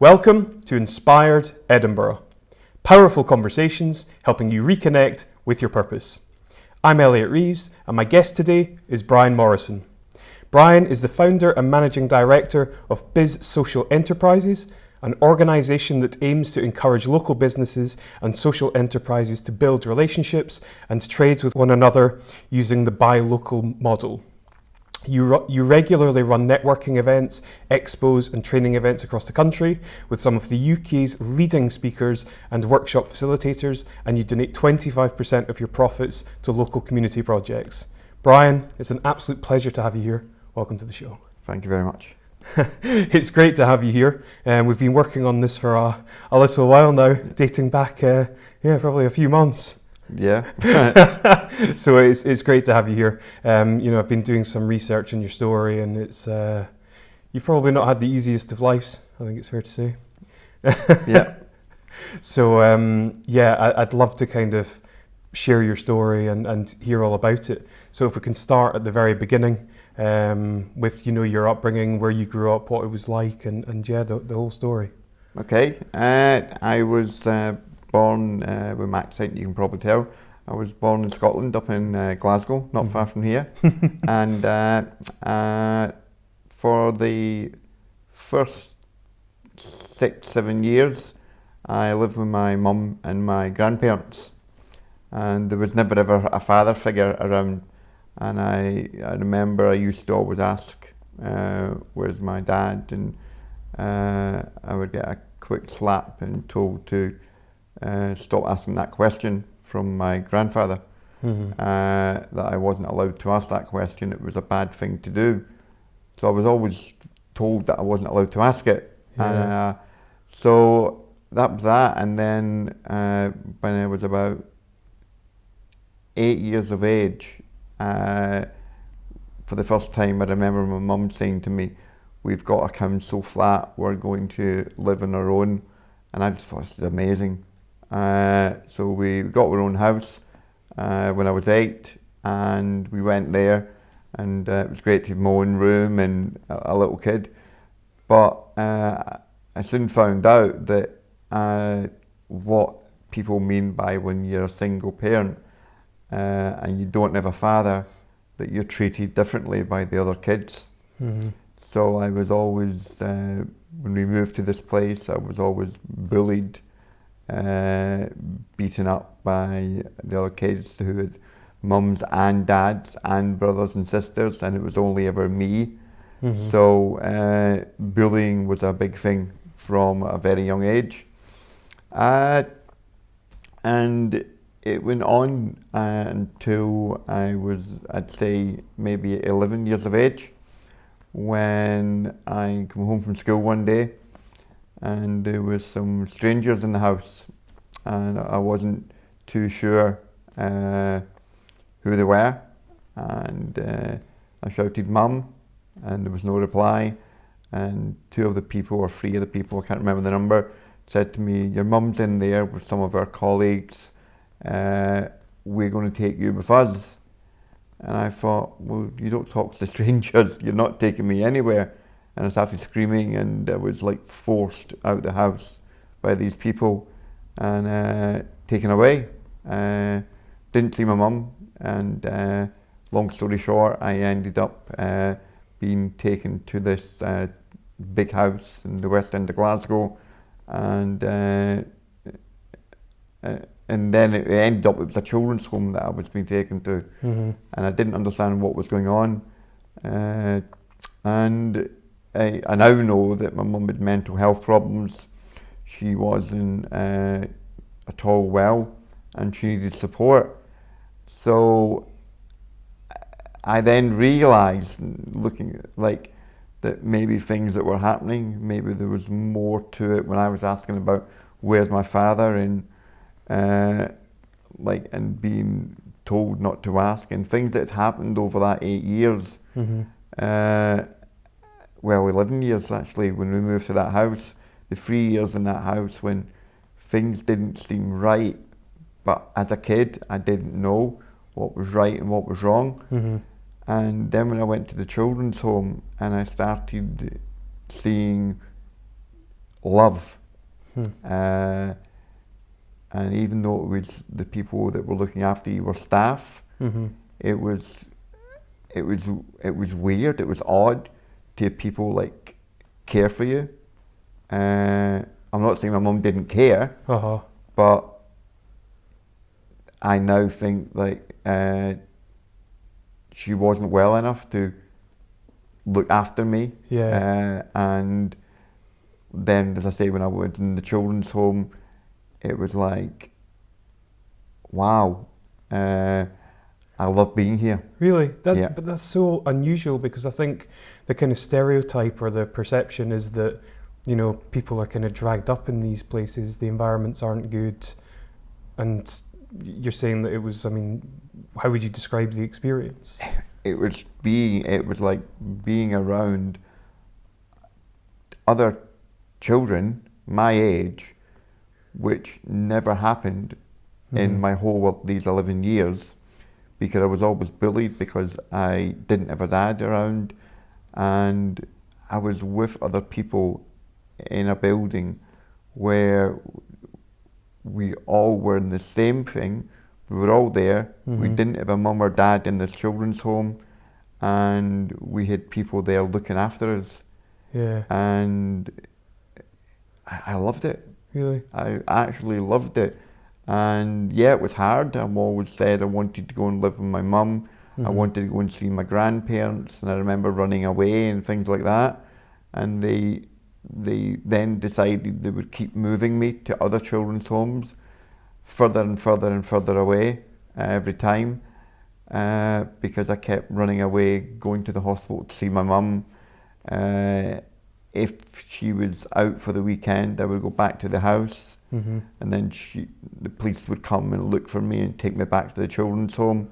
Welcome to Inspired Edinburgh. Powerful conversations helping you reconnect with your purpose. I'm Elliot Reeves and my guest today is Bryan Morrison. Bryan is the founder and managing director of BizSocial Enterprises, an organisation that aims to encourage local businesses and social enterprises to build relationships and trade with one another using the buy local model. You regularly run networking events, expos and training events across the country with some of the UK's leading speakers and workshop facilitators, and you donate 25% of your profits to local community projects. Bryan, it's an absolute pleasure to have you here. Welcome to the show. Thank you very much. It's great to have you here. We've been working on this for a little while now, dating back probably a few months. Yeah. So it's great to have you here. I've been doing some research in your story, and it's you've probably not had the easiest of lives, I think it's fair to say. Yeah. So I'd love to kind of share your story and hear all about it. So if we can start at the very beginning, with your upbringing, where you grew up, what it was like, and the whole story. Okay. I was born with my accent, you can probably tell. I was born in Scotland, up in Glasgow, not far from here. And for the first 6-7 years, I lived with my mum and my grandparents. And there was never ever a father figure around. And I remember I used to always ask, where's my dad? And I would get a quick slap and told to stop asking that question from my grandfather. That I wasn't allowed to ask that question. It was a bad thing to do. So I was always told that I wasn't allowed to ask it. Yeah. And so that was that. And then when I was about 8 years of age, for the first time I remember my mum saying to me, we've got a council flat, we're going to live on our own. And I just thought this is amazing. So we got our own house when I was 8, and we went there, and it was great to have my own room and a little kid. But I soon found out that what people mean by when you're a single parent and you don't have a father, that you're treated differently by the other kids. So I was always, when we moved to this place, I was always bullied, beaten up by the other kids who had mums and dads and brothers and sisters, and it was only ever me. So bullying was a big thing from a very young age. And it went on until I was, I'd say, maybe 11 years of age, when I came home from school one day and there was some strangers in the house, and I wasn't too sure who they were, and I shouted "Mum," and there was no reply, and three of the people, I can't remember the number, said to me, your mum's in there with some of our colleagues, we're going to take you with us. And I thought, well, you don't talk to strangers, you're not taking me anywhere. And I started screaming, and I was like forced out the house by these people and taken away. Didn't see my mum, and long story short, I ended up being taken to this big house in the west end of Glasgow, and then it ended up, it was a children's home that I was being taken to, and I didn't understand what was going on. And I now know that my mum had mental health problems. She wasn't at all well, and she needed support. So I then realised, looking like, that maybe things that were happening, maybe there was more to it when I was asking about where's my father, and and being told not to ask, and things that had happened over that 8 years. Well, 11 years actually, when we moved to that house, the 3 years in that house when things didn't seem right, but as a kid I didn't know what was right and what was wrong. And then when I went to the children's home and I started seeing love. Hmm. And even though it was the people that were looking after you were staff, Mm-hmm. it was weird. It was odd to have people like care for you. I'm not saying my mum didn't care, Uh-huh. but I now think like she wasn't well enough to look after me. Yeah. And then, as I say, when I was in the children's home, it was like, wow, I love being here. Really? Yeah. But that's so unusual, because I think the kind of stereotype or the perception is that, you know, people are kind of dragged up in these places, the environments aren't good, and you're saying that it was, I mean, how would you describe the experience? It was like being around other children my age, which never happened in my whole these 11 years, because I was always bullied because I didn't have a dad around, and I was with other people in a building where we all were in the same thing. We were all there. We didn't have a mum or dad in this children's home, and we had people there looking after us. Yeah. And I loved it. Really? I actually loved it. And yeah, it was hard. I've always said I wanted to go and live with my mum. I wanted to go and see my grandparents, and I remember running away and things like that. And they then decided they would keep moving me to other children's homes, further and further and further away every time, because I kept running away, going to the hospital to see my mum. If she was out for the weekend, I would go back to the house, and then the police would come and look for me and take me back to the children's home,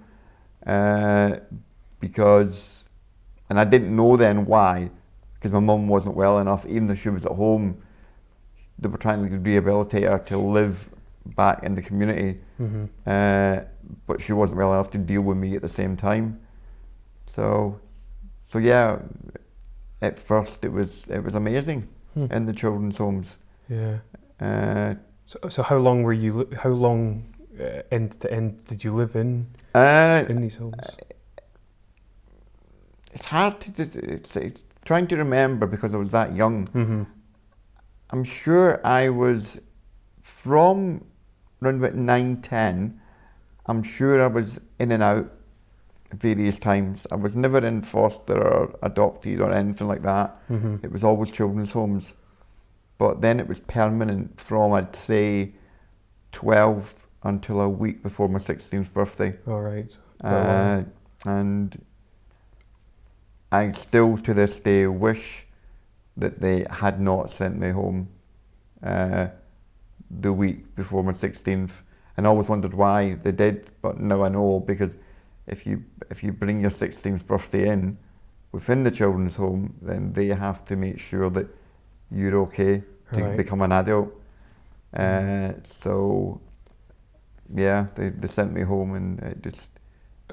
because, and I didn't know then why, because my mum wasn't well enough. Even though she was at home, they were trying to rehabilitate her to live back in the community, but she wasn't well enough to deal with me at the same time. So yeah, at first it was amazing in the children's homes. Yeah. So how long were you? How long end to end did you live in these homes? It's hard to it's trying to remember because I was that young. I'm sure I was from around about 9, 10. I'm sure I was in and out various times. I was never in foster or adopted or anything like that. It was always children's homes. But then it was permanent from, I'd say, 12 until a week before my 16th birthday. All right. And I still to this day wish that they had not sent me home the week before my 16th, and always wondered why they did. But now I know, because if you bring your 16th birthday in within the children's home, then they have to make sure that you're okay to become an adult. So yeah, they sent me home, and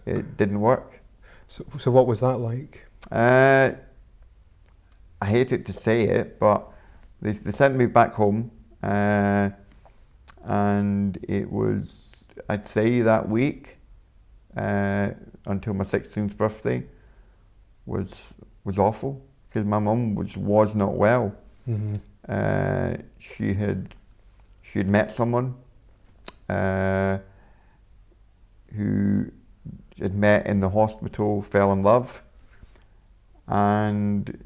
it didn't work. So what was that like? I hated to say it, but they sent me back home, and it was, I'd say, that week until my 16th birthday was awful, because my mum was not well. She had met someone who had met in the hospital, fell in love, and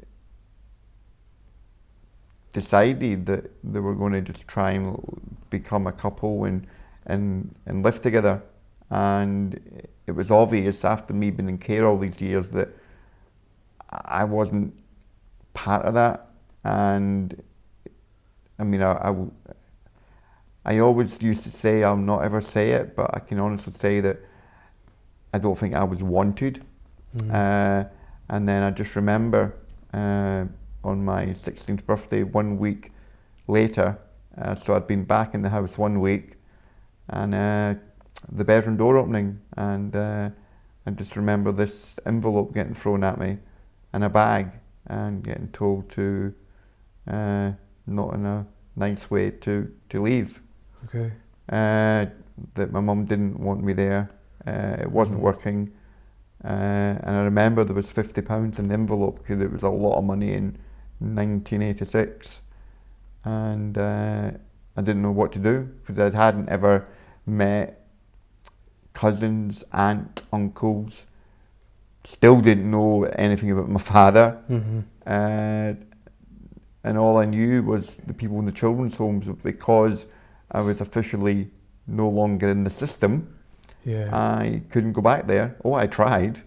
decided that they were going to just try and become a couple and live together. And it was obvious after me being in care all these years that I wasn't part of that. And I mean, I always used to say I'll not ever say it, but I can honestly say that I don't think I was wanted. And then I just remember on my 16th birthday, 1 week later, so I'd been back in the house 1 week, and the bedroom door opening, and I just remember this envelope getting thrown at me, and a bag, and getting told to not in a nice way to leave. Okay. That my mum didn't want me there. It wasn't working. And I remember there was £50 in the envelope because it was a lot of money in 1986. And I didn't know what to do because I hadn't ever met cousins, aunt, uncles. Still didn't know anything about my father. And all I knew was the people in the children's homes. Because I was officially no longer in the system, I couldn't go back there. Oh, I tried,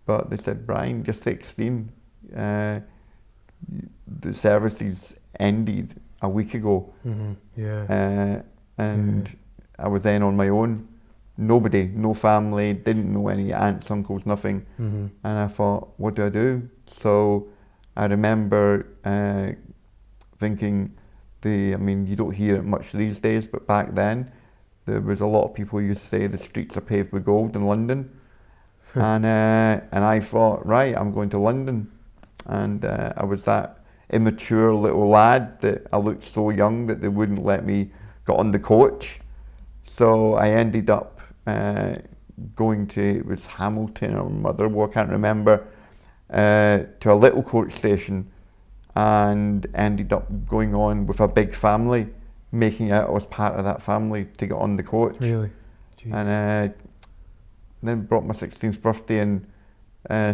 but they said, Bryan, you're 16. The services ended a week ago. And I was then on my own. Nobody, no family, didn't know any aunts, uncles, nothing. And I thought, what do I do? So I remember thinking, you don't hear it much these days, but back then there was a lot of people who used to say the streets are paved with gold in London. And I thought, right, I'm going to London. And I was that immature little lad that I looked so young that they wouldn't let me get on the coach. So I ended up going to, it was Hamilton or Motherwell, I can't remember, to a little coach station, and ended up going on with a big family, making out I was part of that family to get on the coach. Really? Jeez. And then brought my 16th birthday and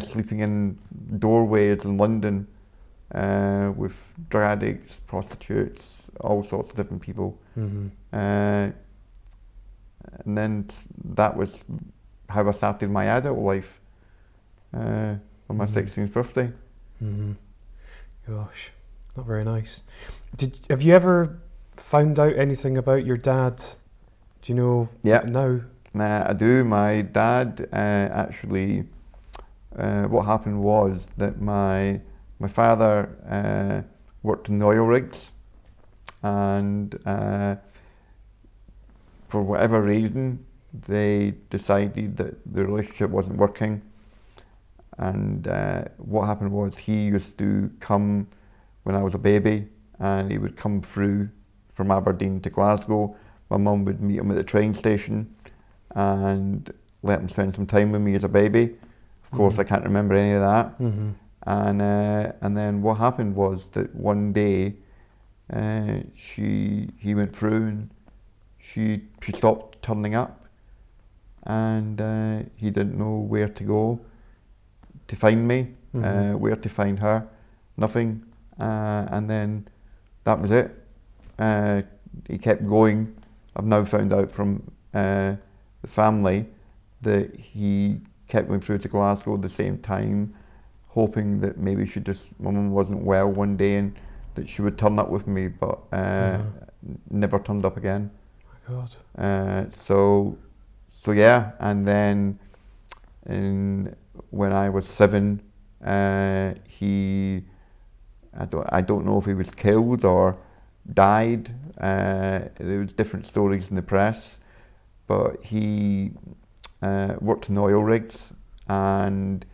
sleeping in doorways in London with drug addicts, prostitutes, all sorts of different people. And then that was how I started my adult life on my 16th birthday. Gosh, not very nice. Have you ever found out anything about your dad? Do you know now? I do. My dad actually, what happened was that my father worked in the oil rigs, and for whatever reason they decided that the relationship wasn't working. And what happened was he used to come when I was a baby, and he would come through from Aberdeen to Glasgow. My mum would meet him at the train station and let him spend some time with me as a baby. Of course, I can't remember any of that. And then what happened was that one day he went through and she stopped turning up, and he didn't know where to go to find me, where to find her, nothing. And then that was it. He kept going. I've now found out from the family that he kept going through to Glasgow at the same time, hoping that maybe my mum wasn't well one day and that she would turn up with me, but never turned up again. Oh my God. So yeah, and then when I was 7, I don't know if he was killed or died. There was different stories in the press, but he worked in the oil rigs, and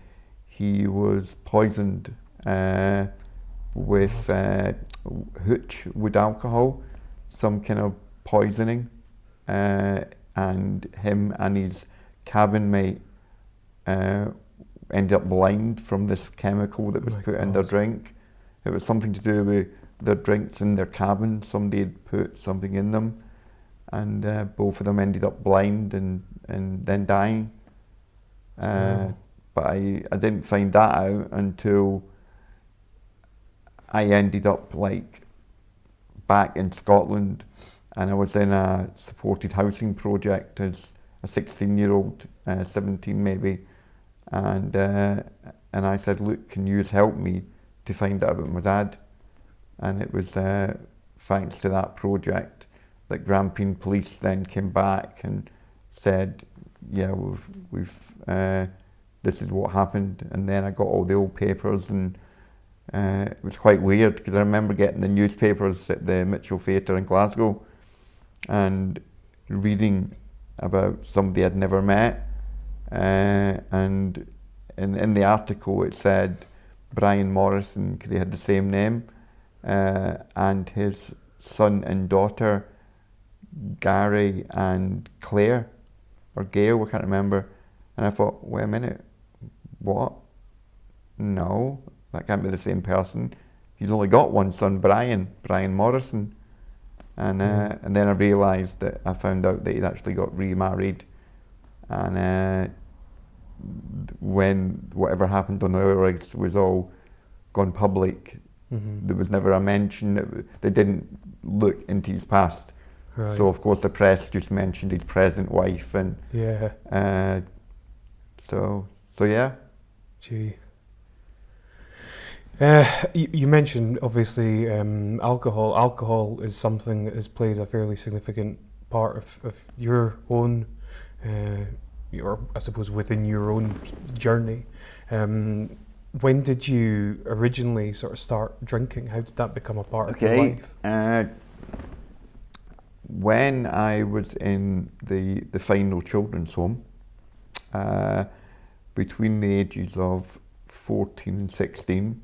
he was poisoned with hooch wood alcohol, some kind of poisoning, and him and his cabin mate ended up blind from this chemical that was put in their drink. It was something to do with their drinks in their cabin. Somebody had put something in them, and both of them ended up blind and then dying. But I didn't find that out until I ended up back in Scotland, and I was in a supported housing project as a 16-year-old, 17 maybe, and I said, look, can you help me to find out about my dad? And it was thanks to that project that Grampian Police then came back and said, yeah, we've this is what happened. And then I got all the old papers, and it was quite weird because I remember getting the newspapers at the Mitchell Theatre in Glasgow and reading about somebody I'd never met, and in the article it said Bryan Morrison, because he had the same name, and his son and daughter, Gary and Claire, or Gail, I can't remember. And I thought, wait a minute, what? No, that can't be the same person. He's only got one son, Bryan Morrison. And then I realised that I found out that he'd actually got remarried. And when whatever happened on the rigs was all gone public, there was never a mention. They didn't look into his past. Right. So of course the press just mentioned his present wife, and so yeah. Gee. You mentioned obviously alcohol. Alcohol is something that has played a fairly significant part of your own, or I suppose within your own journey. When did you originally sort of start drinking? How did that become a part of your life? When I was in the final children's home, between the ages of 14 and 16,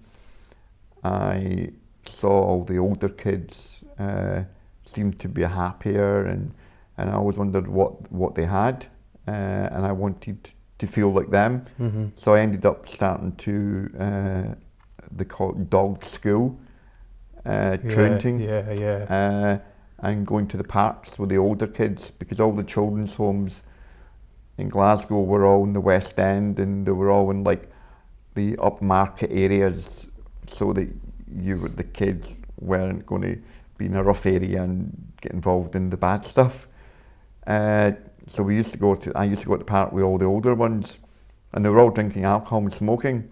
I saw all the older kids seemed to be happier, and I always wondered what they had, and I wanted to feel like them. So I ended up starting to they call it dog school, training, and going to the parks with the older kids, because all the children's homes in Glasgow were all in the West End, and they were all in like the upmarket areas, so that the kids weren't going to be in a rough area and get involved in the bad stuff. So I used to go to the park with all the older ones, and they were all drinking alcohol and smoking.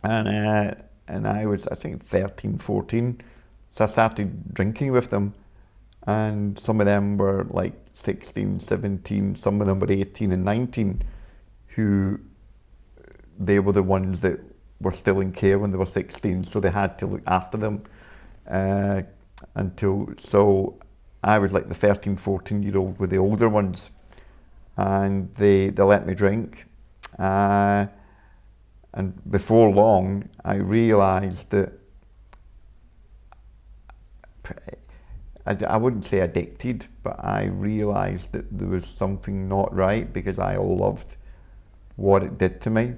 And I was, I think, 13, 14, so I started drinking with them, and some of them were like 16, 17, some of them were 18 and 19, who they were the ones that were still in care when they were 16, so they had to look after them so I was like the 13, 14-year-old with the older ones, and they let me drink. And before long, I realised that I wouldn't say addicted, but I realised that there was something not right, because I loved what it did to me.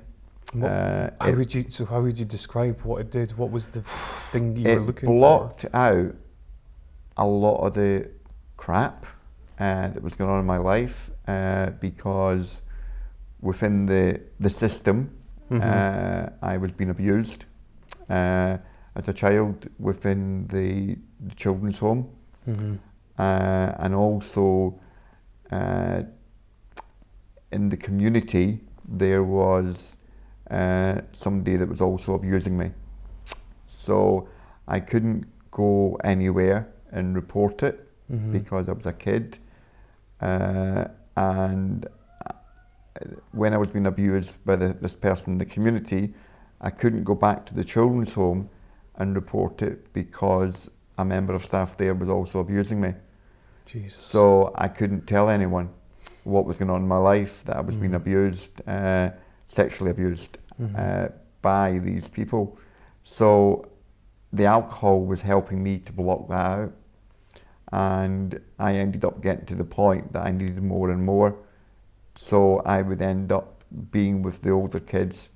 How would you describe what it did? What was the thing you were looking for? It blocked out a lot of the crap that was going on in my life, because within the system, I was being abused as a child within the children's home, and also in the community there was somebody that was also abusing me. So I couldn't go anywhere and report it because I was a kid, and when I was being abused by this person in the community, I couldn't go back to the children's home and report it because a member of staff there was also abusing me. Jesus. So I couldn't tell anyone what was going on in my life, that I was being abused, sexually abused by these people. So the alcohol was helping me to block that out, and I ended up getting to the point that I needed more and more. So I would end up being with the older kids.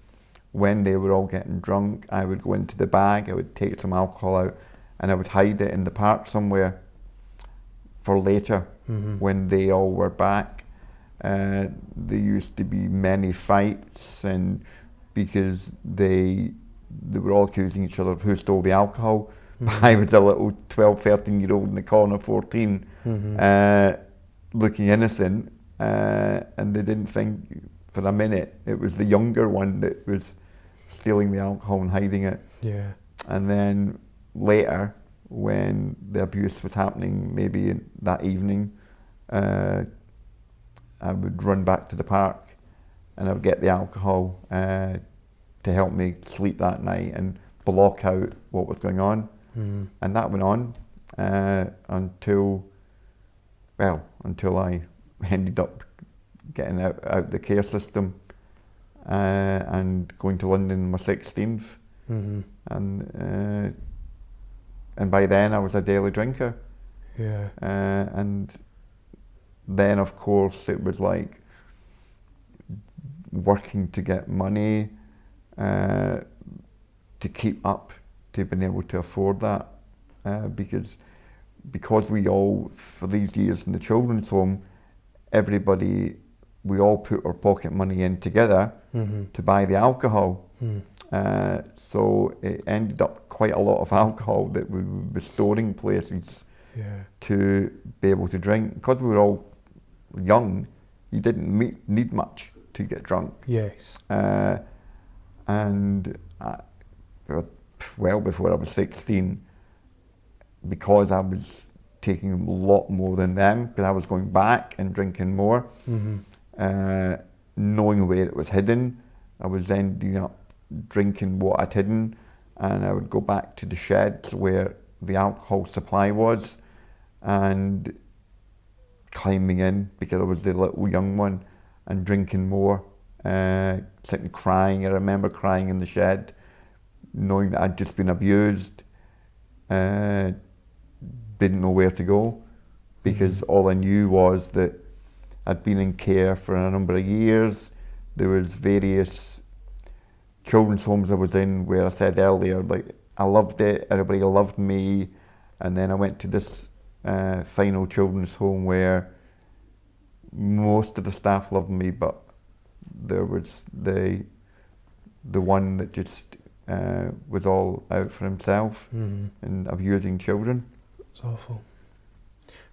When they were all getting drunk, I would go into the bag, I would take some alcohol out, and I would hide it in the park somewhere for later when they all were back. There used to be many fights, and because they were all accusing each other of who stole the alcohol. I was a little 12, 13-year-old in the corner, 14, looking innocent, and they didn't think for a minute it was the younger one that was stealing the alcohol and hiding it. Yeah. And then later, when the abuse was happening, maybe that evening, I would run back to the park, and I would get the alcohol to help me sleep that night and block out what was going on. And that went on until I ended up getting out the care system and going to London on my 16th. And and by then I was a daily drinker. Yeah. And then of course it was like working to get money to keep up, to being able to afford that, because we all, for these years in the children's home, we all put our pocket money in together to buy the alcohol. So it ended up quite a lot of alcohol that we were storing places to be able to drink. Because we were all young, you didn't need much to get drunk. Yes. And well before I was 16, because I was taking a lot more than them, because I was going back and drinking more, knowing where it was hidden, I was ending up drinking what I'd hidden, and I would go back to the sheds where the alcohol supply was and climbing in, because I was the little young one, and drinking more, sitting crying. I remember crying in the shed, knowing that I'd just been abused, didn't know where to go, because all I knew was that I'd been in care for a number of years. There was various children's homes I was in where I said earlier, like, I loved it, everybody loved me, and then I went to this final children's home where most of the staff loved me, but there was the one that just was all out for himself and abusing children. It's awful.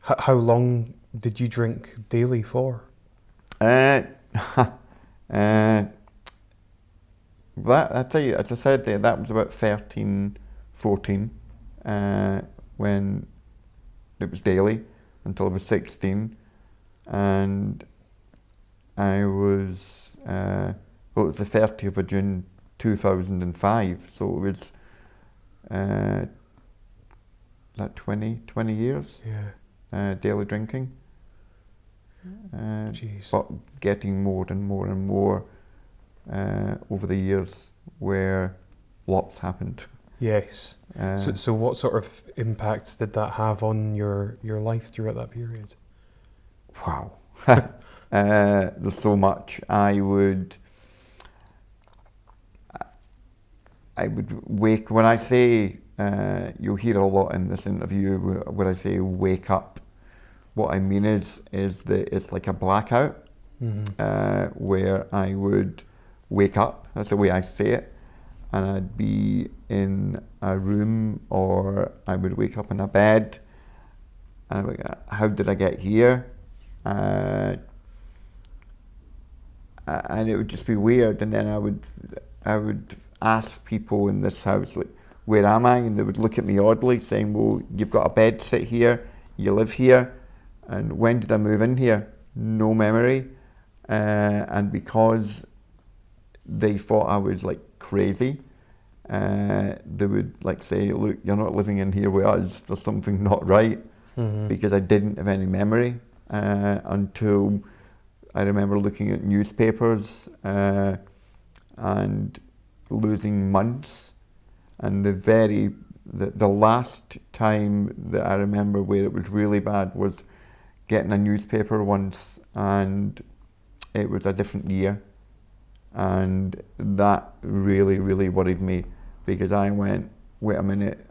How long did you drink daily for? That, I tell you, as I said, that was about 13, 14 when it was daily until I was 16, and I was it was the 30th of June 2005, so it was like 20 years daily drinking, but getting more and more and more over the years, where lots happened. Yes. So what sort of impacts did that have on your life throughout that period? Wow. There's so much. I would wake, when I say, you'll hear a lot in this interview where I say wake up, what I mean is that it's like a blackout, where I would wake up, that's the way I say it, and I'd be in a room, or I would wake up in a bed, and I'd be like, how did I get here? And it would just be weird, and then I would ask people in this house, like, where am I? And they would look at me oddly, saying, well, you've got a bed, sit here, you live here. And when did I move in here? No memory. And because they thought I was like crazy, they would like say, look, you're not living in here with us, there's something not right, because I didn't have any memory until I remember looking at newspapers and losing months. And the last time that I remember where it was really bad was getting a newspaper once, and it was a different year, and that really, really worried me, because I went, wait a minute,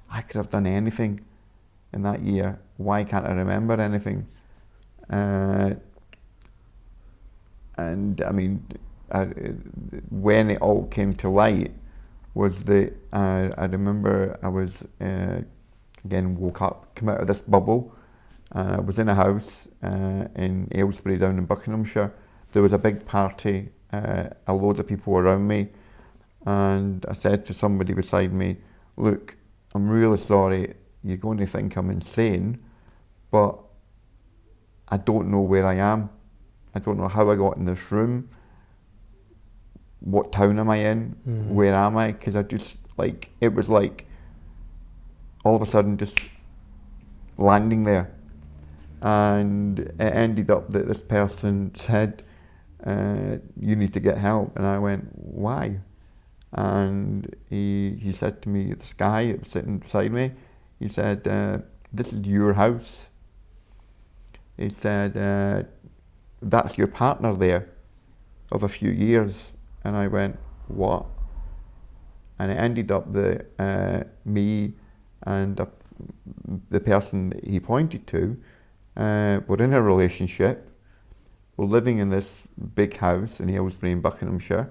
I could have done anything in that year, why can't I remember anything? And I mean, when it all came to light was that I remember I was again woke up, come out of this bubble, and I was in a house in Aylesbury down in Buckinghamshire. There was a big party, a load of people around me, and I said to somebody beside me, look, I'm really sorry, you're going to think I'm insane, but I don't know where I am. I don't know how I got in this room. What town am I in? Where am I? Because I just, like, it was like all of a sudden just landing there. And it ended up that this person said, you need to get help. And I went, why? and he said to me, this guy that was sitting beside me, he said, this is your house. He said, that's your partner there of a few years. And I went, what? And it ended up that me and the person that he pointed to were in a relationship. We're living in this big house in Aylesbury in Buckinghamshire.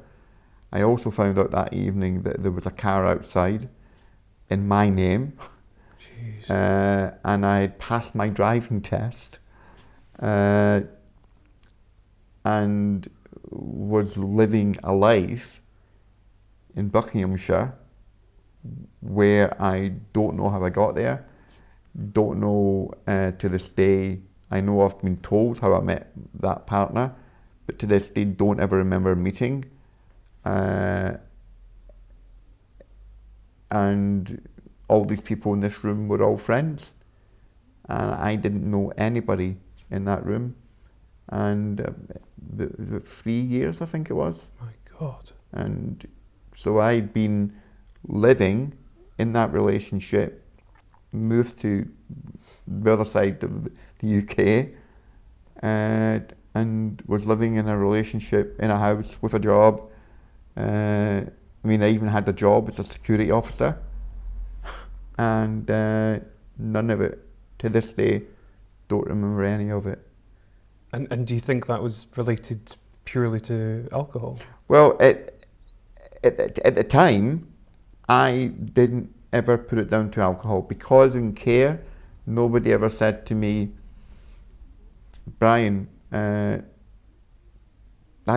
I also found out that evening that there was a car outside in my name. And I had passed my driving test and was living a life in Buckinghamshire where I don't know how I got there, don't know to this day. I know I've been told how I met that partner, but to this day don't ever remember meeting. And all these people in this room were all friends, and I didn't know anybody in that room. And 3 years, I think it was. My God. And so I'd been living in that relationship, moved to the other side of the UK, and was living in a relationship in a house with a job. I mean, I even had a job as a security officer, and none of it, to this day, don't remember any of it. And do you think that was related purely to alcohol? Well, at the time, I didn't ever put it down to alcohol, because in care, nobody ever said to me, Bryan, I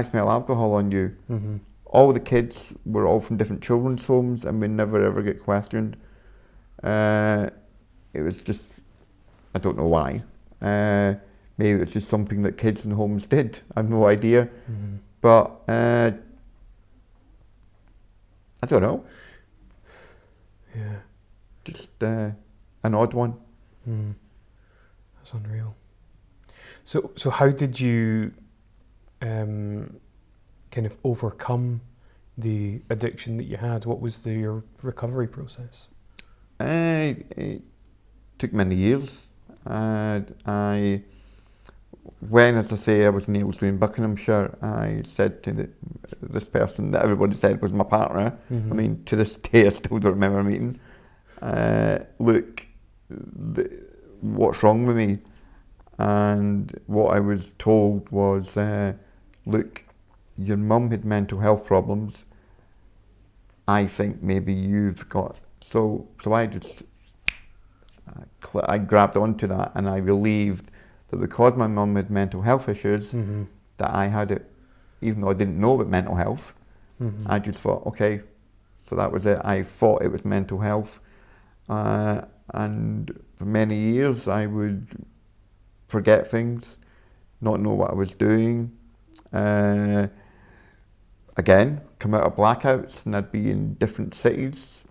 smell alcohol on you. Mm-hmm. All the kids were all from different children's homes, and we never ever get questioned. It was just, I don't know why. Maybe it's just something that kids in homes did. I have no idea. Mm-hmm. But I don't know. Yeah. Just an odd one. Mm. That's unreal. So how did you kind of overcome the addiction that you had? What was your recovery process? It took many years. When, as I say, I was in Aylesbury in Buckinghamshire, I said to this person that everybody said was my partner, Mm-hmm. I mean, to this day I still don't remember meeting, look, what's wrong with me? And what I was told was, look, your mum had mental health problems. I think maybe you've got... So I just, I grabbed onto that, and I believed that because my mum had mental health issues, Mm-hmm. that I had it, even though I didn't know about mental health. Mm-hmm. I just thought, okay, so that was it. I thought it was mental health. And for many years I would forget things, not know what I was doing. Again, come out of blackouts, and I'd be in different cities,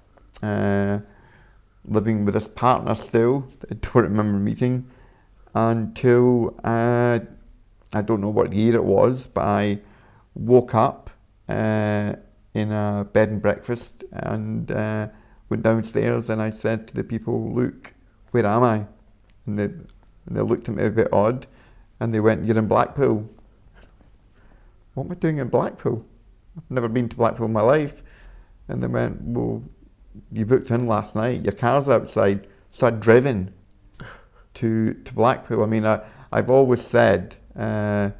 living with this partner still that I don't remember meeting, until I don't know what year it was, but I woke up in a bed and breakfast, and went downstairs, and I said to the people, look, where am I? And they looked at me a bit odd, and they went, you're in Blackpool. What am I doing in Blackpool? I've never been to Blackpool in my life. And they went, well, you booked in last night, your car's outside. So I'd driven to Blackpool. I mean, I've always said to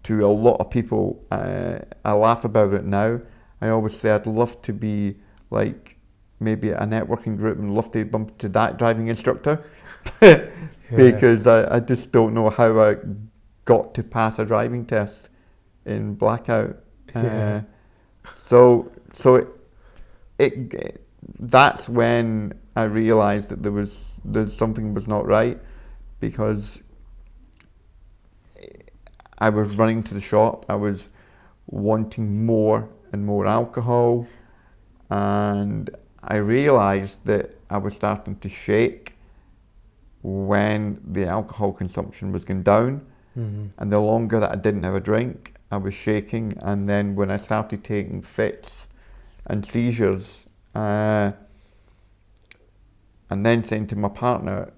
a lot of people, I laugh about it now, I always say I'd love to be like maybe a networking group and love to bump into that driving instructor. Because I just don't know how I got to pass a driving test in blackout. So it that's when I realised that there something was not right, because I was running to the shop, I was wanting more and more alcohol, and I realised that I was starting to shake when the alcohol consumption was going down. Mm-hmm. And the longer that I didn't have a drink, I was shaking, and then when I started taking fits and seizures, and then saying to my partner,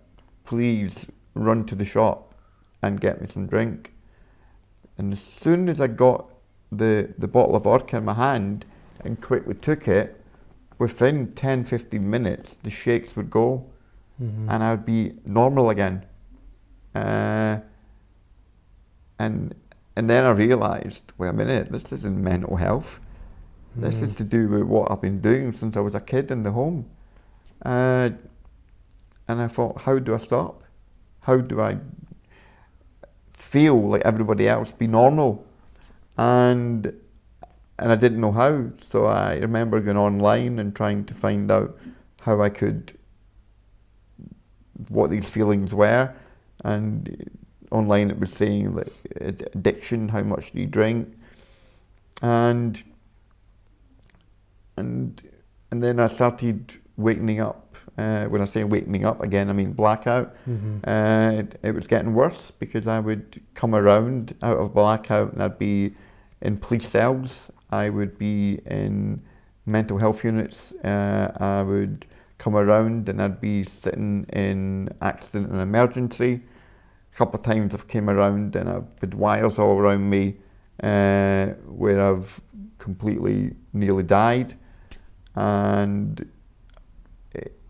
please run to the shop and get me some drink. And as soon as I got the bottle of vodka in my hand and quickly took it, within 10-15 minutes, the shakes would go, and I would be normal again. And then I realised, wait a minute, this isn't mental health. This is to do with what I've been doing since I was a kid in the home. And I thought, how do I stop? How do I feel like everybody else, be normal? And I didn't know how. So I remember going online and trying to find out how I could, what these feelings were. And online it was saying like addiction, how much do you drink? And then I started waking up. When I say waking up again, I mean blackout. It was getting worse because I would come around out of blackout and I'd be in police cells. I would be in mental health units. I would come around and I'd be sitting in accident and emergency. A couple of times I've came around and I've had wires all around me where I've completely nearly died. And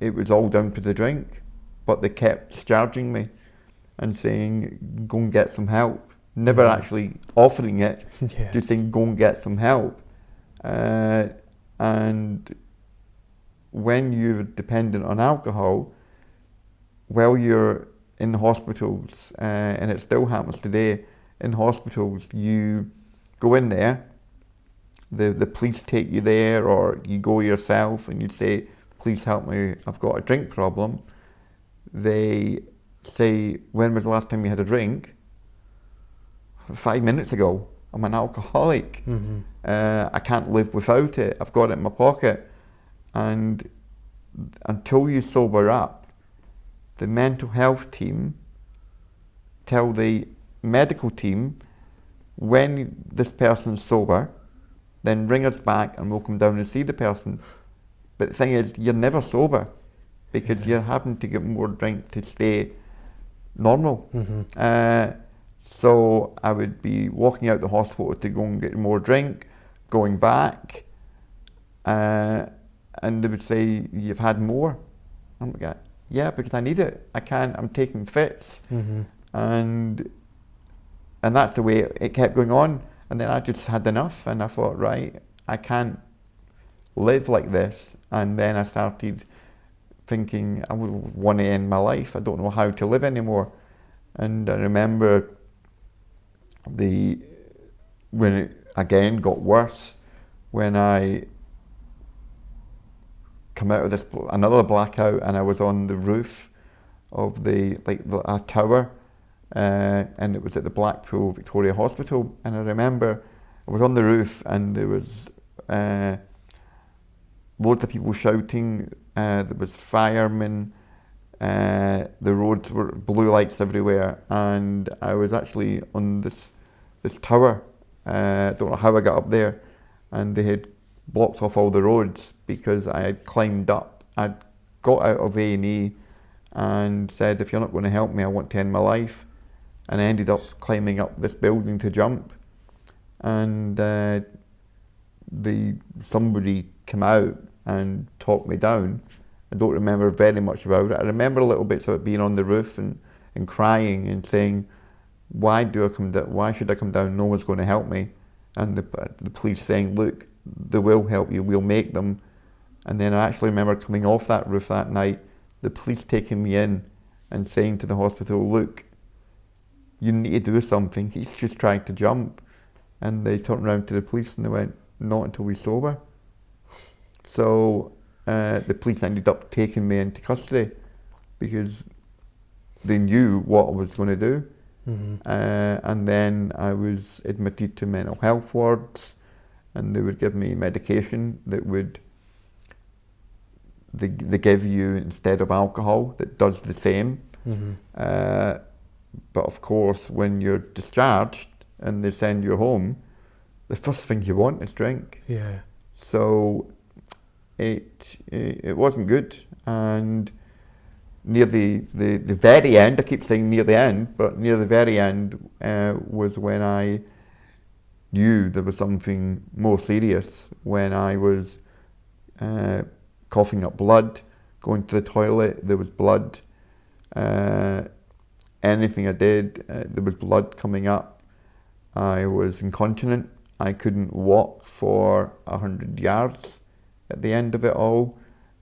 it was all down to the drink, but they kept discharging me and saying, go and get some help. Never actually offering it, just saying, go and get some help. And when you're dependent on alcohol, while you're in hospitals, and it still happens today, in hospitals, you go in there, the police take you there, or you go yourself and you say, please help me, I've got a drink problem. They say, when was the last time you had a drink? 5 minutes ago. I'm an alcoholic. I can't live without it. I've got it in my pocket. And until you sober up, the mental health team tell the medical team, when this person's sober, then ring us back and we'll come down and see the person. But the thing is, you're never sober because you're having to get more drink to stay normal. So I would be walking out the hospital to go and get more drink, going back, and they would say, you've had more. I'm like, yeah, because I need it. I can't, I'm taking fits. And that's the way it kept going on. And then I just had enough and I thought, right, I can't live like this. And then I started thinking, I would want to end my life. I don't know how to live anymore. And I remember when it again got worse, when I come out of this another blackout and I was on the roof of a tower, and it was at the Blackpool Victoria Hospital. And I remember I was on the roof and there was loads of people shouting. There was firemen. The roads were blue lights everywhere, and I was actually on this tower. Don't know how I got up there, and they had blocked off all the roads because I had climbed up. I'd got out of A&E and said, if you're not going to help me, I want to end my life. And I ended up climbing up this building to jump, and somebody came out and talked me down. I don't remember very much about it. I remember a little bit of it being on the roof and crying and saying, why should I come down? No one's going to help me. And the police saying, look, they will help you, we'll make them. And then I actually remember coming off that roof that night, the police taking me in and saying to the hospital, look, you need to do something, he's just trying to jump. And they turned around to the police and they went, not until we're sober. So the police ended up taking me into custody because they knew what I was going to do. And then I was admitted to mental health wards, and they would give me medication that they give you instead of alcohol that does the same. But of course, when you're discharged and they send you home, the first thing you want is drink. Yeah. So it wasn't good. And near the very end, I keep saying near the end, but near the very end was when I knew there was something more serious, when I was coughing up blood, going to the toilet, there was blood. Anything I did, there was blood coming up. I was incontinent. I couldn't walk for 100 yards at the end of it all.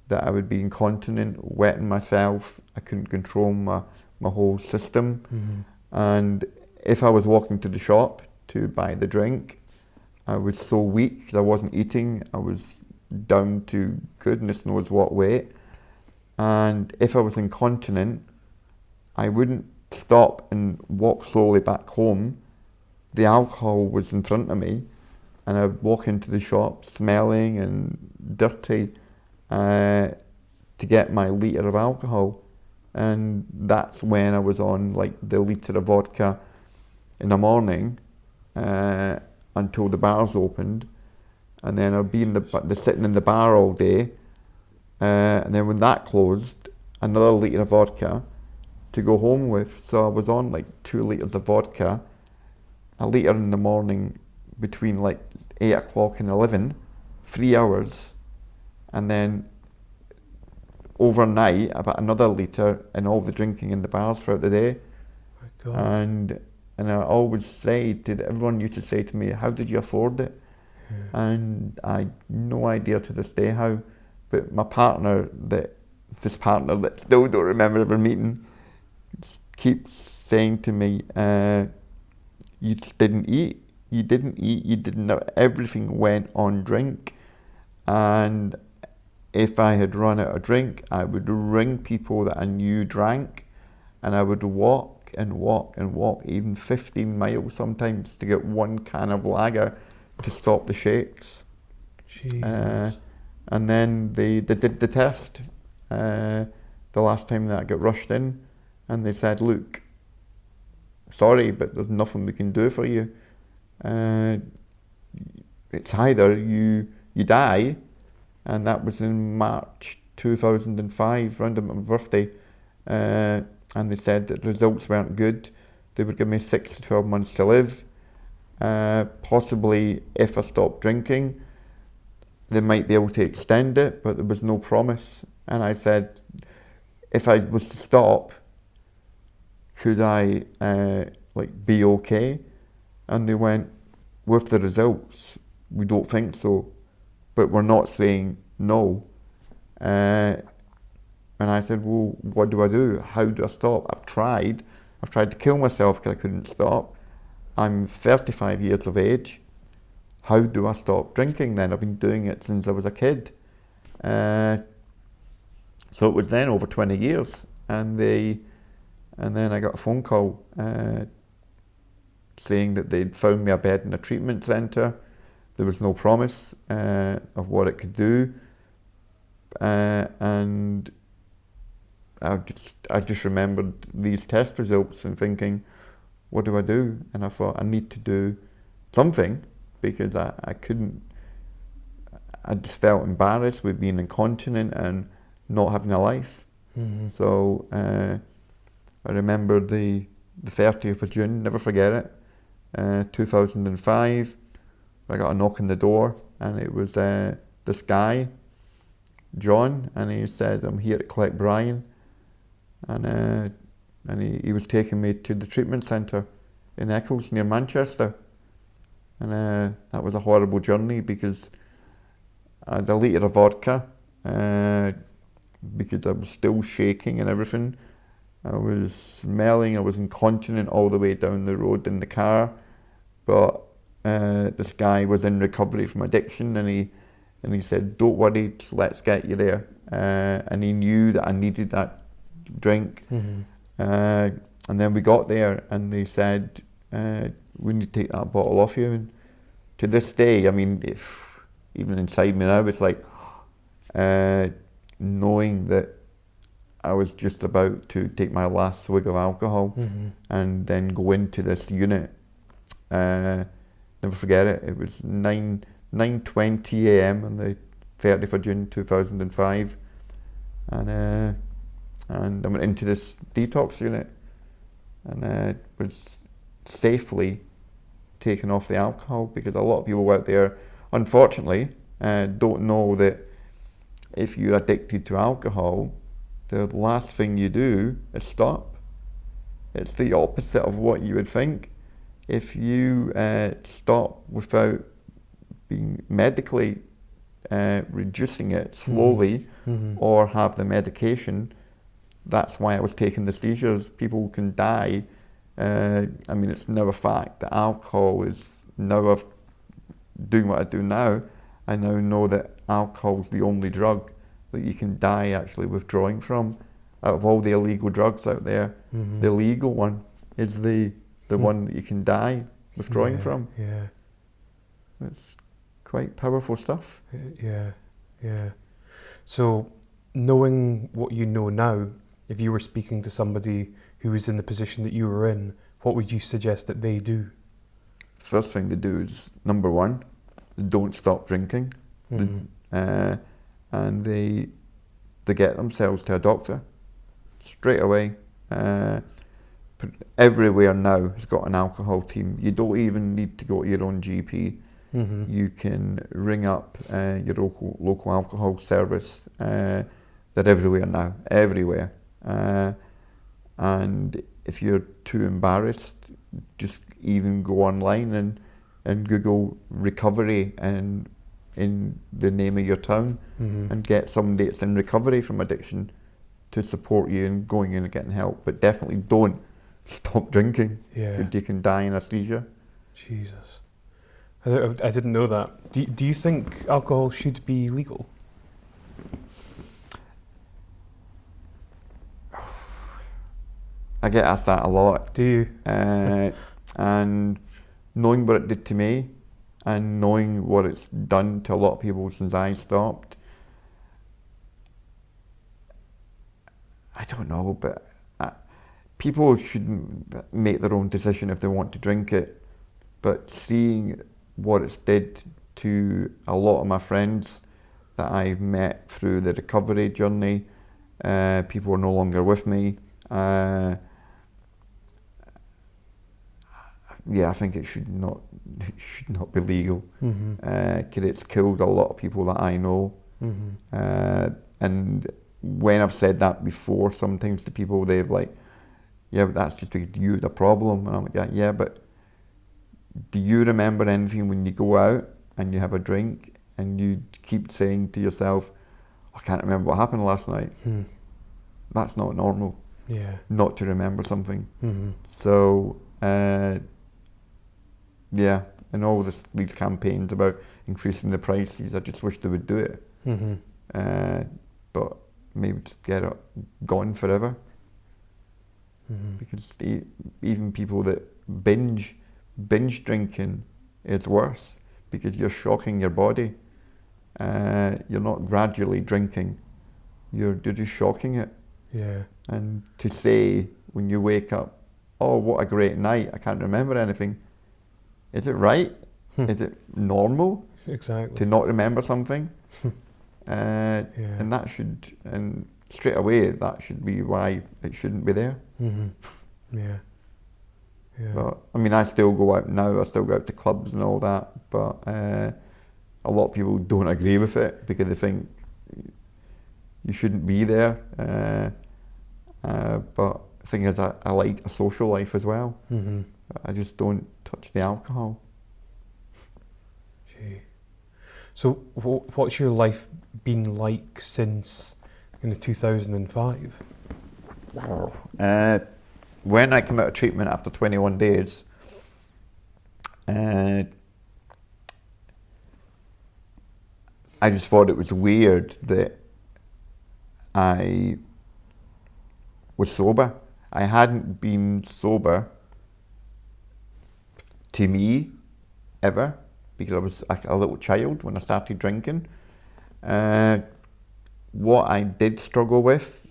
That I would be incontinent, wetting myself. I couldn't control my whole system. Mm-hmm. And if I was walking to the shop to buy the drink, I was so weak because I wasn't eating. I was down to goodness knows what weight. And if I was incontinent, I wouldn't stop and walk slowly back home. The alcohol was in front of me, and I'd walk into the shop smelling and dirty to get my litre of alcohol. And that's when I was on like the litre of vodka in the morning until the bars opened, and then I'd be sitting in the bar all day, and then when that closed, another litre of vodka to go home with. So I was on like 2 litres of vodka, a litre in the morning between like 8 o'clock and 11, 3 hours, and then overnight about another litre, and all the drinking in the bars throughout the day. My God. And I always everyone used to say to me, how did you afford it? Yeah. And I no idea to this day how, but my partner that still don't remember ever meeting, keeps saying to me, you just didn't eat, you didn't know, everything went on drink. And if I had run out of drink, I would ring people that I knew drank, and I would walk and walk and walk, even 15 miles sometimes, to get 1 can of lager to stop the shakes. And then they did the test the last time that I got rushed in, and they said, look, sorry, but there's nothing we can do for you. It's either you die, and that was in March 2005, around my birthday, and they said that the results weren't good. They would give me 6 to 12 months to live. Possibly, if I stopped drinking, they might be able to extend it, but there was no promise. And I said, if I was to stop, could I be okay? And they went, with the results, we don't think so, but we're not saying no. And I said, well, what do I do? How do I stop? I've tried to kill myself because I couldn't stop. I'm 35 years of age. How do I stop drinking then? I've been doing it since I was a kid. So it was then over 20 years. And then I got a phone call saying that they'd found me a bed in a treatment centre. There was no promise of what it could do. And I just remembered these test results and thinking, what do I do? And I thought, I need to do something, because I couldn't, I just felt embarrassed with being incontinent and not having a life. Mm-hmm. So I remember the 30th of June, never forget it, 2005, I got a knock on the door, and it was this guy, John, and he said, I'm here to collect Bryan. And he was taking me to the treatment centre in Eccles near Manchester. And that was a horrible journey, because I had a litre of vodka, because I was still shaking and everything. I was smelling, I was incontinent all the way down the road in the car. But this guy was in recovery from addiction, and he said, don't worry, let's get you there. And he knew that I needed that drink. Mm-hmm. And then we got there, and they said, we need to take that bottle off you. And to this day, I mean, even inside me now, it's like knowing that I was just about to take my last swig of alcohol, Mm-hmm. and then go into this unit. never forget it. It was 9:20 a.m. on the 30th of June 2005, and I went into this detox unit, and was safely taken off the alcohol, because a lot of people out there, unfortunately, don't know that if you're addicted to alcohol, the last thing you do is stop. It's the opposite of what you would think. If you stop without being medically reducing it slowly, or have the medication, that's why I was taking the seizures. People can die. I mean, it's now a fact that alcohol is, now of doing what I do now, I now know that alcohol is the only drug that you can die actually withdrawing from. Out of all the illegal drugs out there, the legal one is the one that you can die withdrawing from. Yeah. It's quite powerful stuff. Yeah. So, knowing what you know now, if you were speaking to somebody who was in the position that you were in, what would you suggest that they do? First thing to do is, number one, don't stop drinking. And they get themselves to a doctor straight away. Everywhere now has got an alcohol team. You don't even need to go to your own GP. You can ring up your local alcohol service. They're everywhere now, everywhere. And if you're too embarrassed, just even go online and Google recovery and in the name of your town, and get somebody that's in recovery from addiction to support you in going in and getting help. But definitely don't stop drinking, because you can die in a seizure. Jesus. I didn't know that. Do you think alcohol should be legal? I get asked that a lot. Do you? And knowing what it did to me, and knowing what it's done to a lot of people since I stopped, I don't know, but people should make their own decision if they want to drink it. But seeing what it's did to a lot of my friends that I've met through the recovery journey, people are no longer with me. Yeah, I think it should not be legal. Because it's killed a lot of people that I know. And when I've said that before, sometimes to people, they've like, yeah, but that's just because you had a problem. And I'm like, yeah, but do you remember anything when you go out and you have a drink and you keep saying to yourself, I can't remember what happened last night? That's not normal. Not to remember something. So, yeah, and all these campaigns about increasing the prices, I just wish they would do it. But maybe just get it gone forever. Because even people that binge drinking is worse, because you're shocking your body. You're not gradually drinking, you're just shocking it. And to say when you wake up, oh, what a great night, I can't remember anything. Is it right? Is it normal? Exactly. To not remember something? And that should, and straight away, that should be why it shouldn't be there. But I mean, I still go out now, I still go out to clubs and all that, but a lot of people don't agree with it because they think you shouldn't be there. But the thing is, I like a social life as well. I just don't touch the alcohol. Gee. So what's your life been like since in the 2005? When I came out of treatment after 21 days, I just thought it was weird that I was sober. I hadn't been sober to me ever, because I was like a little child when I started drinking. What I did struggle with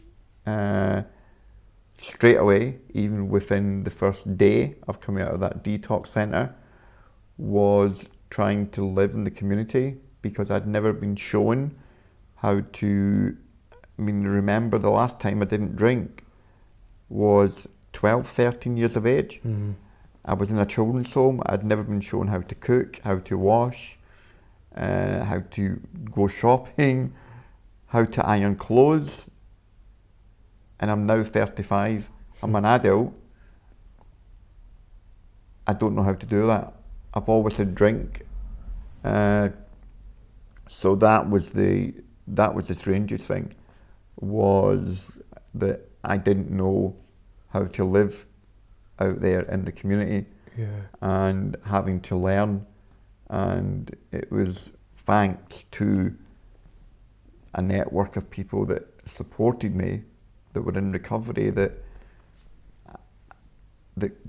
straight away, even within the first day of coming out of that detox centre, was trying to live in the community because I'd never been shown how to. I mean, remember the last time I didn't drink was 12, 13 years of age. Mm-hmm. I was in a children's home. I'd never been shown how to cook, how to wash, how to go shopping, how to iron clothes. And I'm now 35. I'm an adult. I don't know how to do that. I've always said drink. So that was the strangest thing, was that I didn't know how to live out there in the community, and having to learn. And it was thanks to a network of people that supported me, that were in recovery, that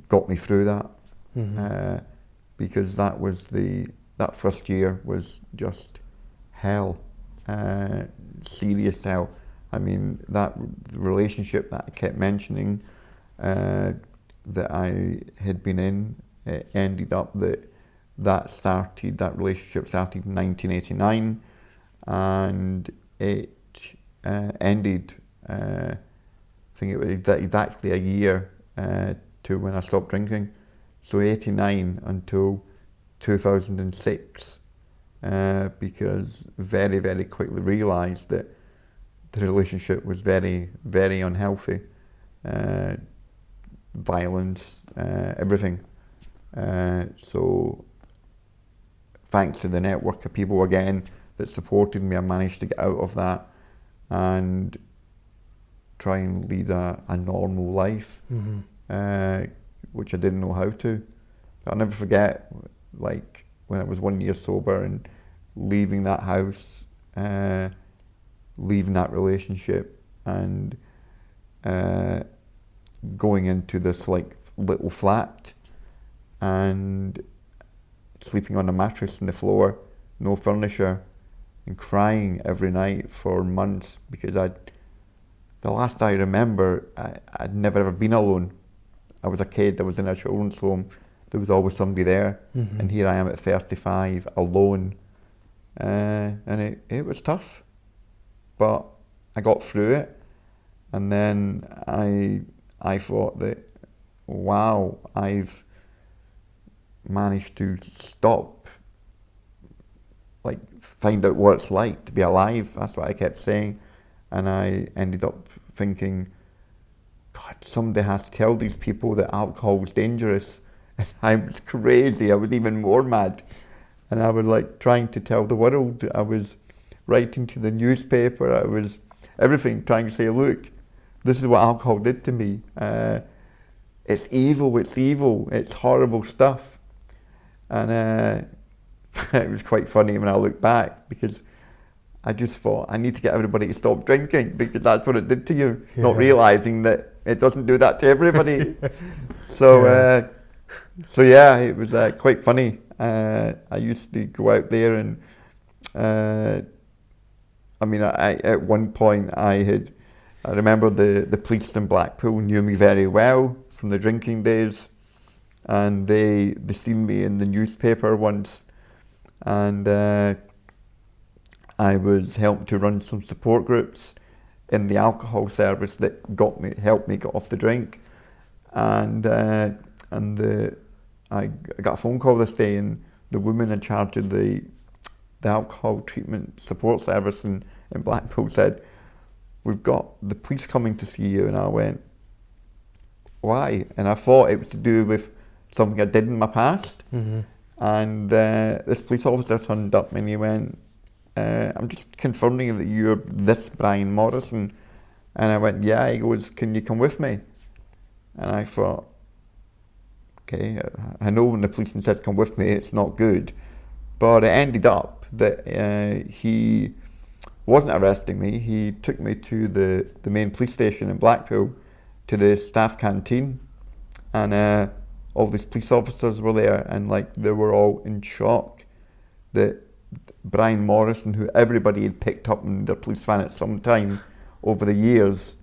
got me through that. Mm-hmm. Because that first year was just hell, serious hell. I mean, that relationship that I kept mentioning, that I had been in, it ended up that relationship started in 1989, and it ended, I think it was exactly a year to when I stopped drinking. So 89 until 2006, because very, very quickly realised that the relationship was very, very unhealthy. Violence, everything. So thanks to the network of people again that supported me, I managed to get out of that and try and lead a normal life, which I didn't know how to. I'll never forget, like, when I was 1 year sober and leaving that house, leaving that relationship, and going into this like little flat and sleeping on a mattress on the floor, no furniture, and crying every night for months because the last I remember, I'd never ever been alone. I was a kid, I was in a children's home, there was always somebody there, and here I am at 35, alone, and it was tough, but I got through it. And then I thought that, wow, I've managed to stop, like, find out what it's like to be alive. That's what I kept saying. And I ended up thinking, God, somebody has to tell these people that alcohol was dangerous. And I was crazy. I was even more mad. And I was like trying to tell the world. I was writing to the newspaper. I was everything, trying to say, look, this is what alcohol did to me. It's evil, it's horrible stuff. And it was quite funny when I look back, because I just thought, I need to get everybody to stop drinking, because that's what it did to you, not realising that it doesn't do that to everybody. So yeah, it was quite funny. I used to go out there and, I mean, at one point I remember the police in Blackpool knew me very well from the drinking days, and they seen me in the newspaper once, and I was helped to run some support groups in the alcohol service that helped me get off the drink, and I got a phone call this day, and the woman in charge of the alcohol treatment support service in Blackpool said, "We've got the police coming to see you." And I went, "Why?" And I thought it was to do with something I did in my past. And this police officer turned up and he went, "I'm just confirming that you're this Bryan Morrison." And I went, "Yeah." He goes, "Can you come with me?" And I thought, okay, I know when the policeman says come with me, it's not good. But it ended up that he wasn't arresting me. He took me to the main police station in Blackpool, to the staff canteen, and all these police officers were there, and like they were all in shock that Bryan Morrison, who everybody had picked up in their police van at some time over the years,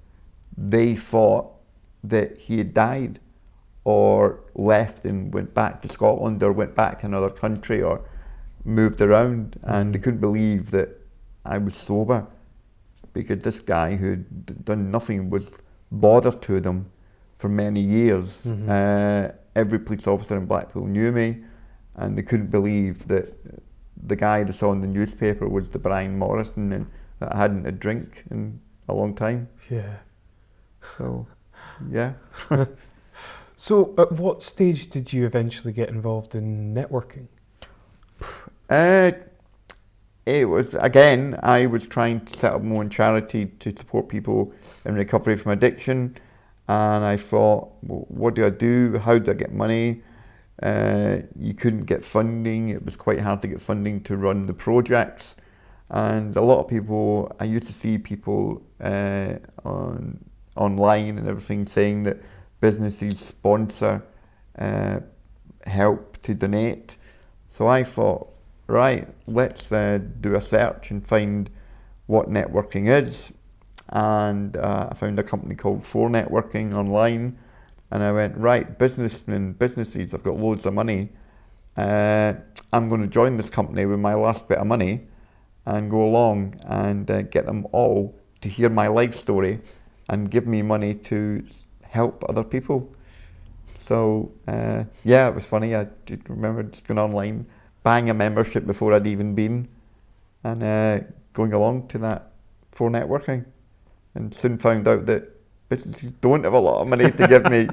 they thought that he had died, or left and went back to Scotland or went back to another country or moved around, and they couldn't believe that I was sober, because this guy who'd done nothing was bother to them for many years. Every police officer in Blackpool knew me, and they couldn't believe that the guy they saw in the newspaper was the Bryan Morrison, and that I hadn't had a drink in a long time. Yeah. So, yeah. So at what stage did you eventually get involved in networking? It was, again, I was trying to set up my own charity to support people in recovery from addiction, and I thought, well, what do I do? How do I get money? You couldn't get funding. It was quite hard to get funding to run the projects, and a lot of people, I used to see people online and everything saying that businesses sponsor help to donate. So I thought, right, let's do a search and find what networking is. And I found a company called For Networking online, and I went, right, businesses, I've got loads of money. I'm going to join this company with my last bit of money and go along and get them all to hear my life story and give me money to help other people. So yeah, it was funny. I remember just going online, buying a membership before I'd even been, and going along to that For Networking, and soon found out that businesses don't have a lot of money to give me.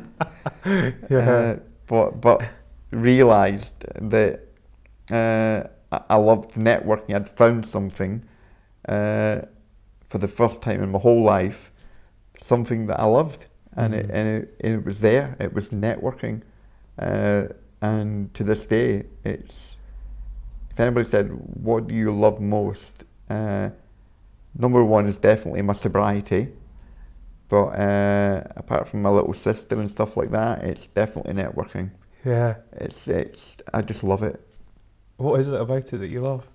But realised that I loved networking. I'd found something for the first time in my whole life, something that I loved, and it was there. It was networking, and to this day, it's. If anybody said, what do you love most? Number one is definitely my sobriety, but apart from my little sister and stuff like that, it's definitely networking. Yeah. It's I just love it. What is it about it that you love?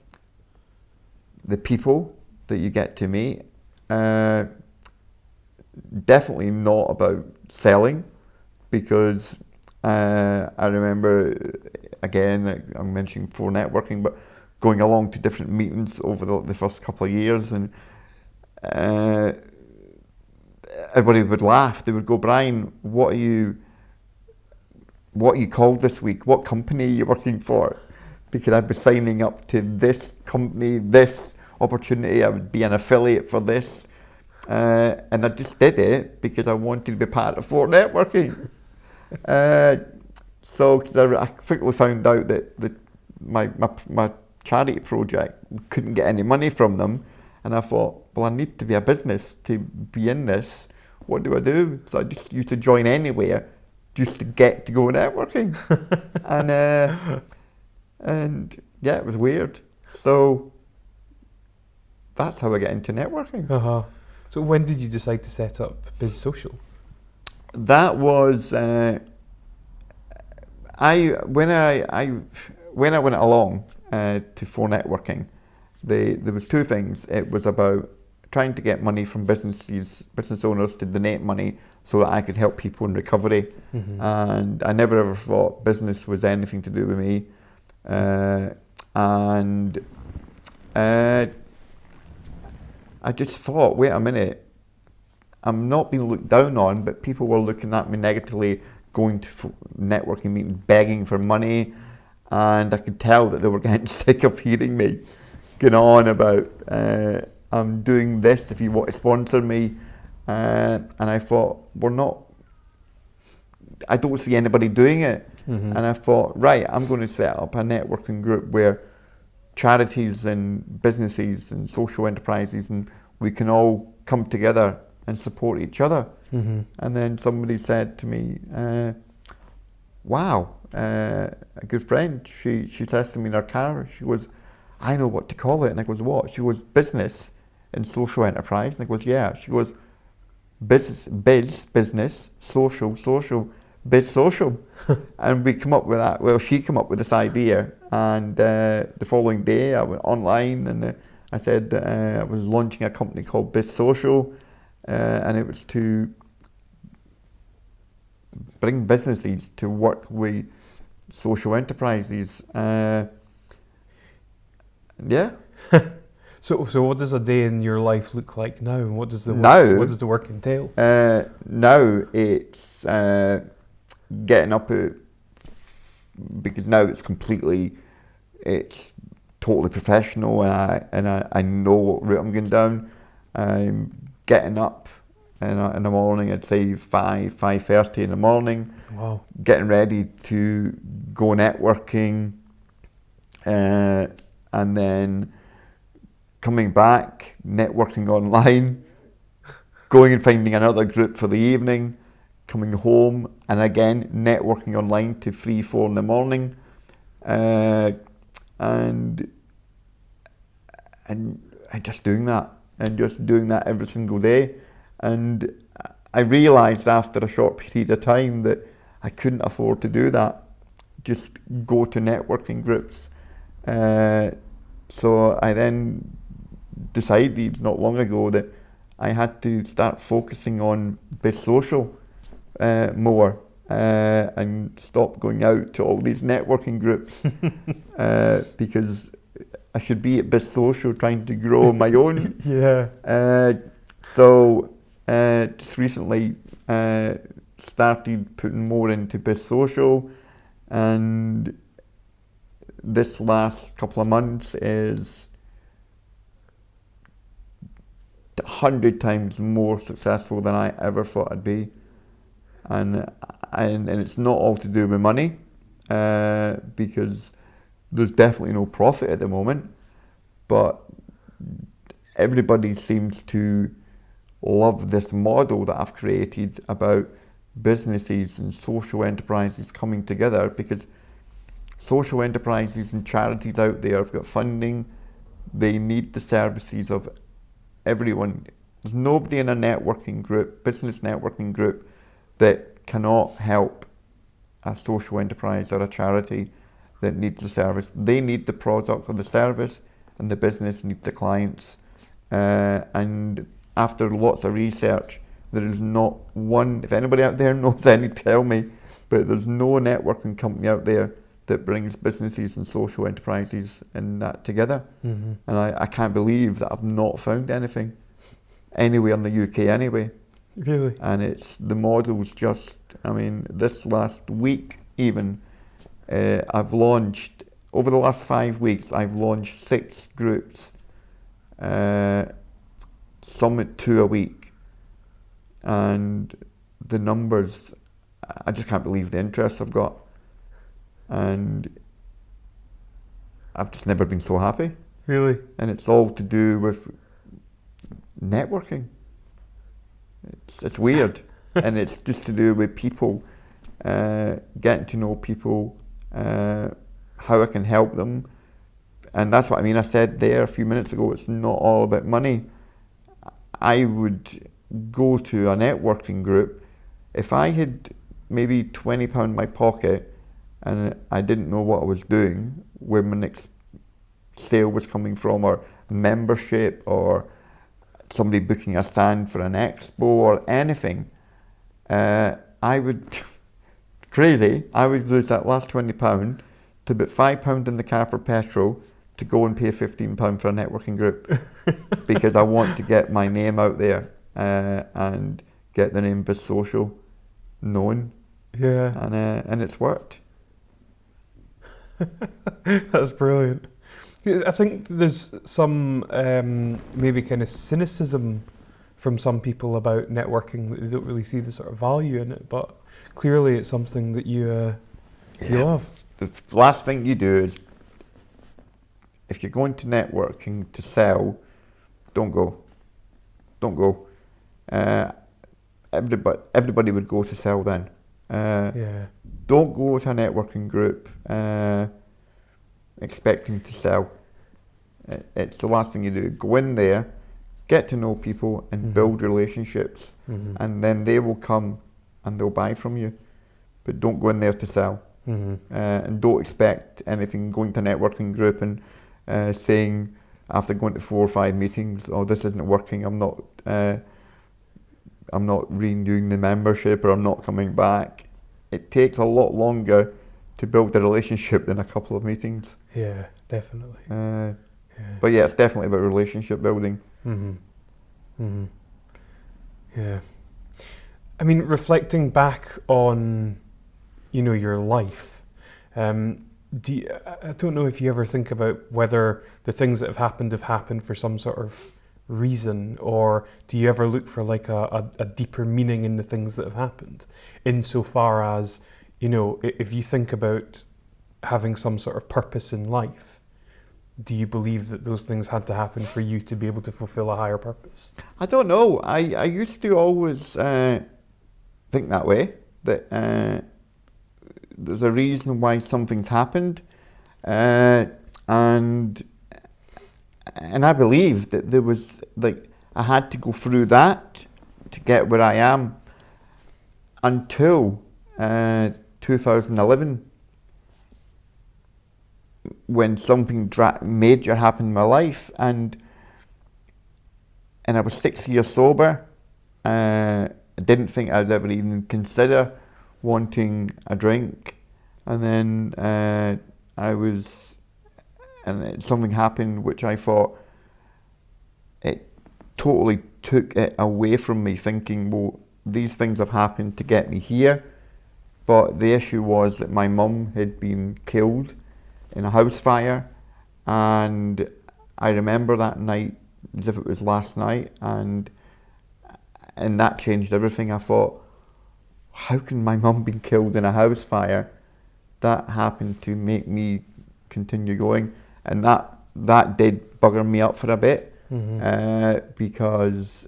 The people that you get to meet. Definitely not about selling, because I remember, again, I'm mentioning For Networking, but going along to different meetings over the first couple of years, and everybody would laugh. They would go, Bryan, what are you called this week? What company are you working for? Because I'd be signing up to this company, this opportunity. I would be an affiliate for this. And I just did it because I wanted to be part of For Networking. So cause I quickly found out that my charity project couldn't get any money from them, and I thought, well, I need to be a business to be in this. What do I do? So I just used to join anywhere just to get to go networking. And yeah, it was weird. So that's how I get into networking. So when did you decide to set up BizSocial? That was when I went along to For Networking. There was two things. It was about trying to get money from business owners to donate money so that I could help people in recovery. And I never ever thought business was anything to do with me. And I just thought, wait a minute, I'm not being looked down on, but people were looking at me negatively, going to networking meetings, begging for money, and I could tell that they were getting sick of hearing me going on about, I'm doing this if you want to sponsor me, and I thought, I don't see anybody doing it, and I thought, right, I'm going to set up a networking group where charities and businesses and social enterprises, and we can all come together and support each other. And then somebody said to me, wow, a good friend, she says to me in her car, she goes, I know what to call it. And I goes, what? She goes, business and social enterprise. And I goes, yeah. She goes, business, social, BizSocial. And we come up with that. Well, she came up with this idea, and the following day I went online and I said I was launching a company called BizSocial, and it was to bring businesses to work with social enterprises. Yeah. So what does a day in your life look like now, and what does the what does the work entail? Now it's getting up because now it's totally professional, and I know what route I'm going down. I'm getting up in the morning. I'd say 5:30 in the morning. Wow. Getting ready to go networking, and then coming back, networking online, going and finding another group for the evening, coming home, and again networking online to 3-4 in the morning, and just doing that, every single day. And I realised after a short period of time that I couldn't afford to do that, just go to networking groups. So I then decided not long ago that I had to start focusing on BizSocial more, and stop going out to all these networking groups, because I should be at BizSocial trying to grow my own. Yeah. So just recently started putting more into BizSocial, and this last couple of months is 100 times more successful than I ever thought I'd be, and it's not all to do with money, because there's definitely no profit at the moment, but everybody seems to love this model that I've created about businesses and social enterprises coming together, because social enterprises and charities out there have got funding. They need the services of everyone. There's nobody in a networking group, business networking group, that cannot help a social enterprise or a charity that needs the service. They need the product or the service, and the business needs the clients. And after lots of research, there is not one, if anybody out there knows any, tell me, but there's no networking company out there that brings businesses and social enterprises and that together. Mm-hmm. And I can't believe that I've not found anything anywhere in the UK anyway. Really? And the model's just, I mean, this last week even, I've launched, over the last 5 weeks, I've launched 6 groups, some at 2 a week. And the numbers, I just can't believe the interest I've got. And I've just never been so happy. Really? And it's all to do with networking. It's weird. And it's just to do with people, getting to know people, how I can help them. And that's what I mean. I said there a few minutes ago, it's not all about money. I would go to a networking group if I had maybe £20 in my pocket and I didn't know what I was doing, where my next sale was coming from, or membership, or somebody booking a stand for an expo or anything. I would lose that last £20 to put £5 in the car for petrol to go and pay £15 for a networking group, because I want to get my name out there, and get the name BizSocial known. Yeah. And it's worked. That's brilliant. I think there's some maybe kind of cynicism from some people about networking. They don't really see the sort of value in it, but clearly it's something that you love. The last thing you do is, if you're going to networking to sell, don't go. Don't go. Everybody would go to sell then. Don't go to a networking group expecting to sell. It's the last thing you do. Go in there, get to know people, and build relationships, and then they will come and they'll buy from you. But don't go in there to sell. And don't expect anything going to a networking group and saying, after going to 4 or 5 meetings, oh, this isn't working, I'm not renewing the membership, or I'm not coming back. it takes a lot longer to build a relationship than a couple of meetings. Yeah, definitely. But yeah, it's definitely about relationship building. Yeah. I mean, reflecting back on, your life, I don't know if you ever think about whether the things that have happened for some sort of reason, or do you ever look for like a deeper meaning in the things that have happened, insofar as, if you think about having some sort of purpose in life, do you believe that those things had to happen for you to be able to fulfill a higher purpose? I don't know. I used to always think that way, that there's a reason why something's happened, and I believe that there was, like, I had to go through that to get where I am, until 2011, when something major happened in my life, and I was 6 years sober. I didn't think I'd ever even consider wanting a drink, and then something happened which I thought, it totally took it away from me, thinking, well, these things have happened to get me here. But the issue was that my mum had been killed in a house fire, and I remember that night as if it was last night, and that changed everything. I thought, how can my mum be killed in a house fire? That happened to make me continue going, and that did bugger me up for a bit, because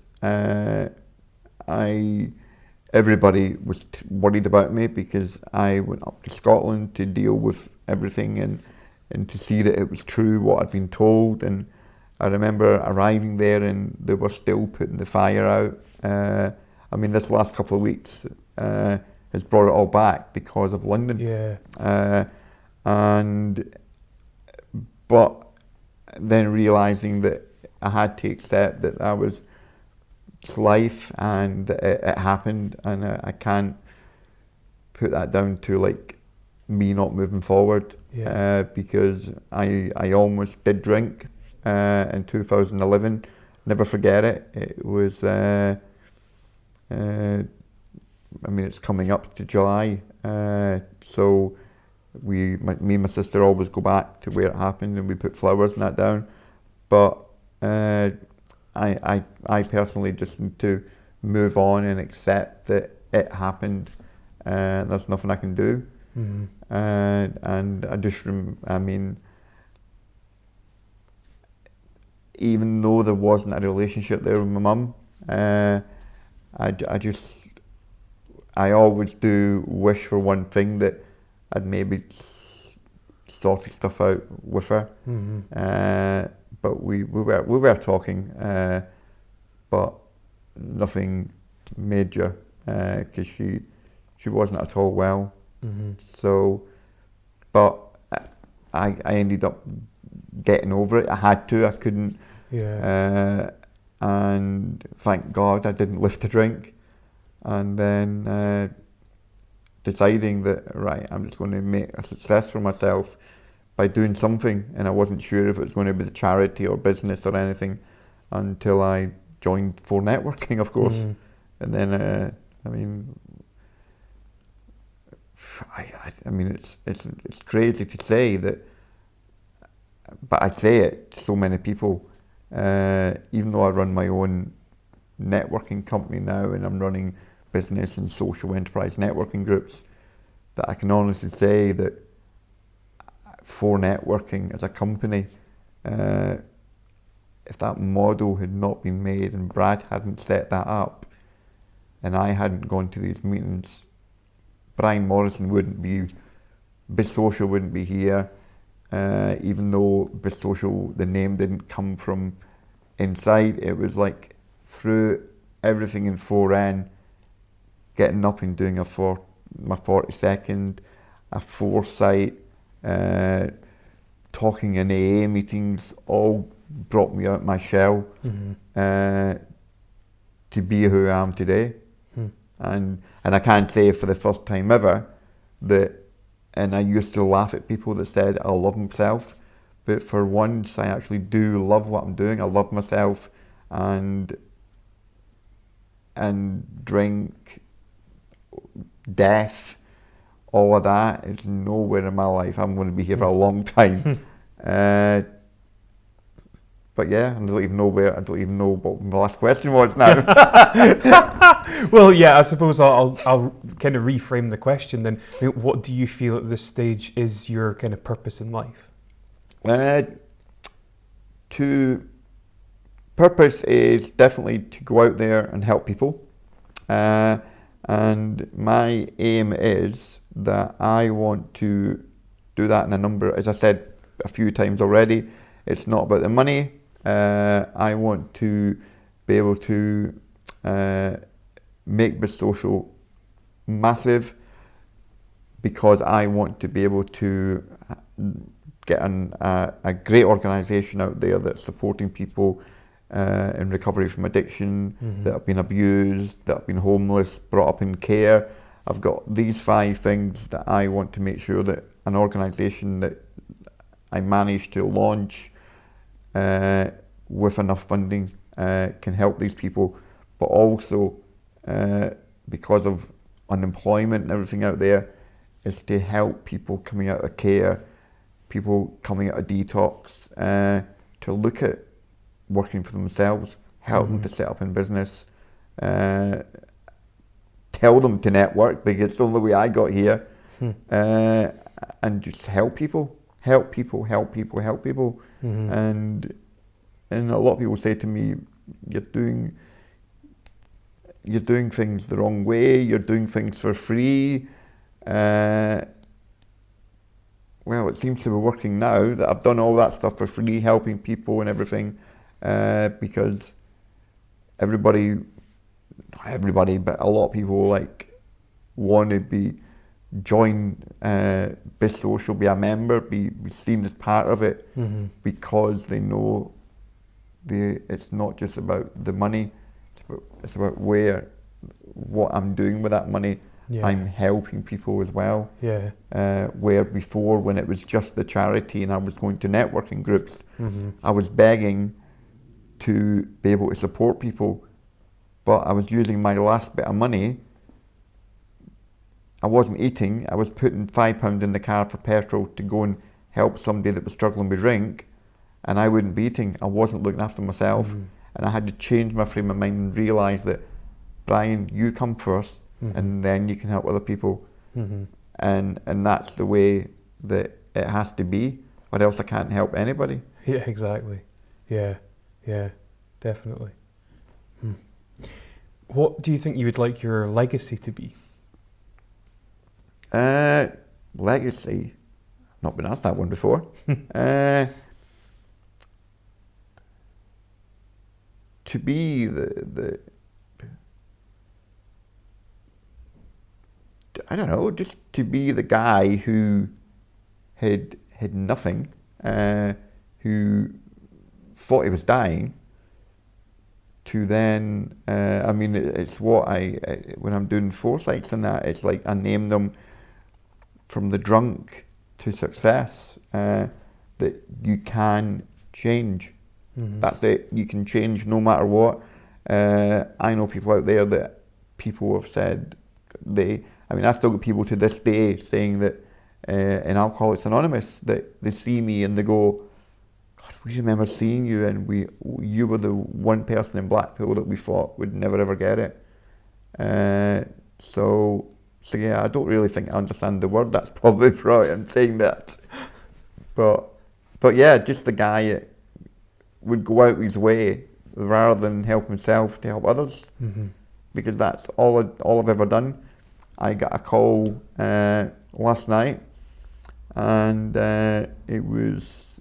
everybody was worried about me, because I went up to Scotland to deal with everything, and to see that it was true what I'd been told. And I remember arriving there, and they were still putting the fire out. I mean, this last couple of weeks has brought it all back because of London. Yeah. But then realising that I had to accept that was life, and that it happened, and I can't put that down to like me not moving forward. Yeah. Because I almost did drink in 2011. Never forget it. It was I mean, it's coming up to July, so me and my sister always go back to where it happened, and we put flowers and that down. But I personally just need to move on and accept that it happened, and there's nothing I can do. And I just I mean, even though there wasn't a relationship there with my mum, I always do wish for one thing, that I'd maybe sorted stuff out with her. But we were talking, but nothing major, because she wasn't at all well. So, but I ended up getting over it. I had to. I couldn't. Yeah. And thank God I didn't live to drink. And then deciding that, right, I'm just going to make a success for myself by doing something. And I wasn't sure if it was going to be the charity or business or anything, until I joined for networking, of course. And then I mean, it's crazy to say that, but I say it to so many people. Even though I run my own networking company now, and I'm running business and social enterprise networking groups, that I can honestly say that for networking as a company, if that model had not been made, and Brad hadn't set that up, and I hadn't gone to these meetings, Bryan Morrison wouldn't be, BizSocial wouldn't be here. Even though BizSocial, the name didn't come from inside, it was like through everything in 4N, getting up and doing my 42nd, a foresight, talking in AA meetings, all brought me out my shell, to be who I am today. and I can't say for the first time ever that, and I used to laugh at people that said I love myself, but for once I actually do love what I'm doing. I love myself, and drink, death, all of that is nowhere in my life. I'm going to be here for a long time. But yeah, I don't even know what my last question was now. Well, yeah, I suppose I'll kind of reframe the question then. I mean, what do you feel at this stage is your kind of purpose in life? Purpose is definitely to go out there and help people. And my aim is that I want to do that in a number, as I said a few times already, it's not about the money. I want to be able to make BizSocial massive, because I want to be able to get a great organisation out there that's supporting people in recovery from addiction, that have been abused, that have been homeless, brought up in care. I've got these 5 things that I want to make sure that an organisation that I manage to launch with enough funding can help these people, but also because of unemployment and everything out there, is to help people coming out of care, people coming out of detox, to look at working for themselves, help them to set up in business, tell them to network, because it's the only way I got here, and just help people. And a lot of people say to me, you're doing things the wrong way, you're doing things for free. Well, it seems to be working now that I've done all that stuff for free, helping people and everything, because everybody, but a lot of people want to join BizSocial, be a member, be seen as part of it, because they know it's not just about the money, it's about what I'm doing with that money. Yeah. I'm helping people as well. Yeah. Where before, when it was just the charity and I was going to networking groups, I was begging to be able to support people, but I was using my last bit of money. I wasn't eating, I was putting £5 in the car for petrol to go and help somebody that was struggling with drink, and I wouldn't be eating. I wasn't looking after myself, and I had to change my frame of mind and realise that, Bryan, you come first, and then you can help other people, and that's the way that it has to be, or else I can't help anybody. Yeah, exactly. Yeah, definitely. What do you think you would like your legacy to be? Legacy, not been asked that one before. To be I don't know, just to be the guy who had nothing, who thought he was dying, to then, I mean, it's what when I'm doing foresights and that, it's like I name them from the drunk to success, that you can change. That's it, you can change no matter what. I know people out there that people have said I still get people to this day saying that in Alcoholics Anonymous, that they see me and they go, God, we remember seeing you, and you were the one person in Blackpool that we thought would never ever get it. So yeah, I don't really think I understand the word. That's probably right, I'm saying that. But yeah, just the guy that would go out his way rather than help himself to help others, because that's all I've ever done. I got a call last night, and it was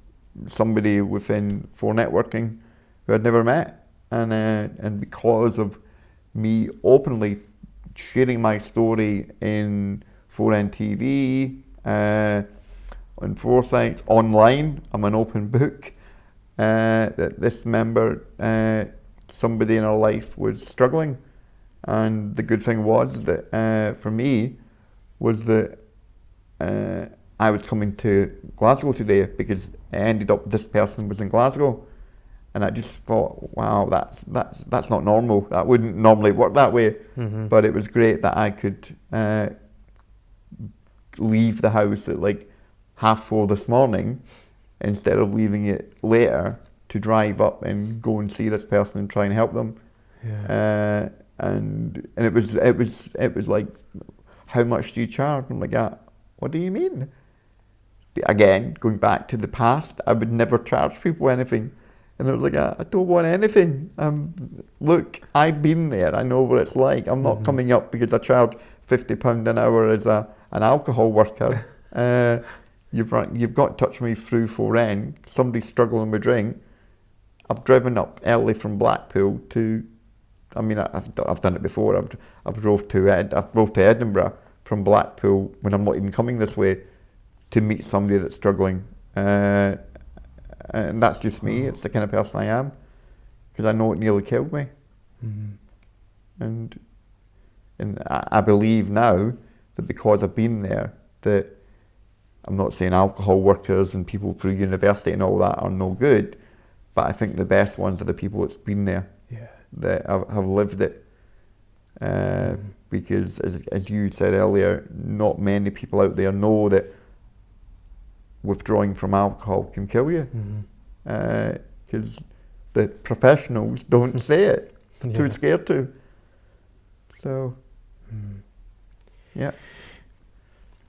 somebody within For Networking who I'd never met, and because of me openly sharing my story in 4NTV, on Foresight, online, I'm an open book, that this member, somebody in her life was struggling, And the good thing was that for me was that I was coming to Glasgow today because it ended up this person was in Glasgow, and I just thought, wow, that's not normal. That wouldn't normally work that way. But it was great that I could leave the house at like 4:30 this morning instead of leaving it later to drive up and go and see this person and try and help them. Yeah. And it was like, how much do you charge? I'm like, what do you mean? Again, going back to the past, I would never charge people anything. And I was like, I don't want anything. Look, I've been there. I know what it's like. I'm not coming up because I charge £50 an hour as an alcohol worker. You've got to touch me through 4N. Somebody struggling with drink. I've driven up early from Blackpool to. I mean, I've done it before. I've drove to Edinburgh from Blackpool when I'm not even coming this way to meet somebody that's struggling. And that's just me. It's the kind of person I am, because I know it nearly killed me. And I believe now that because I've been there, that I'm not saying alcohol workers and people through university and all that are no good, but I think the best ones are the people that's been there, that have lived it. Because as you said earlier, not many people out there know that withdrawing from alcohol can kill you, because the professionals don't say it. They're too scared to. So, yeah.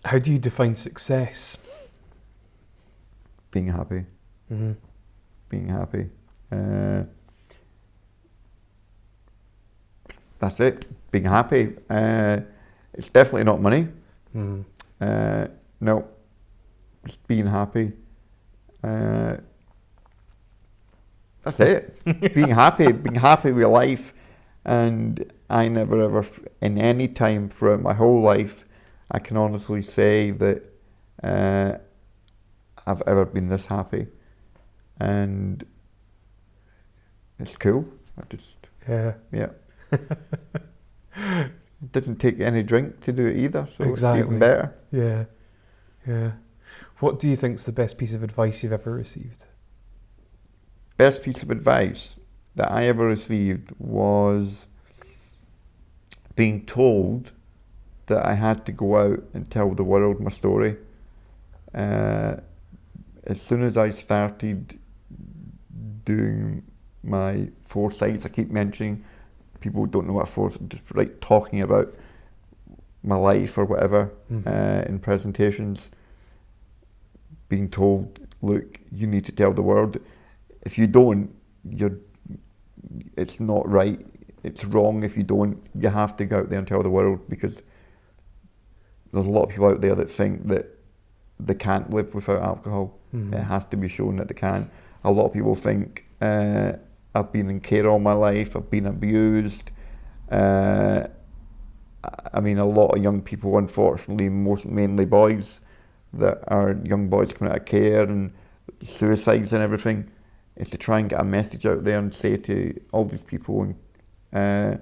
How do you define success? Being happy. Being happy. That's it. Being happy. It's definitely not money. No. Just being happy. That's it. Being happy with life. And I never ever, in any time throughout my whole life, I can honestly say that I've ever been this happy. And it's cool. Yeah. It didn't take any drink to do it either, so Exactly. It's even better. Yeah. What do you think's the best piece of advice you've ever received? Best piece of advice that I ever received was being told that I had to go out and tell the world my story. As soon as I started doing my 4 sites, I keep mentioning, people don't know what 4, just like talking about my life or whatever in presentations, being told, look, you need to tell the world. If you don't, it's not right. It's wrong if you don't. You have to go out there and tell the world, because there's a lot of people out there that think that they can't live without alcohol. It has to be shown that they can. A lot of people think I've been in care all my life, I've been abused. I mean, a lot of young people, unfortunately, mainly boys, that are young boys coming out of care and suicides and everything, is to try and get a message out there and say to all these people. And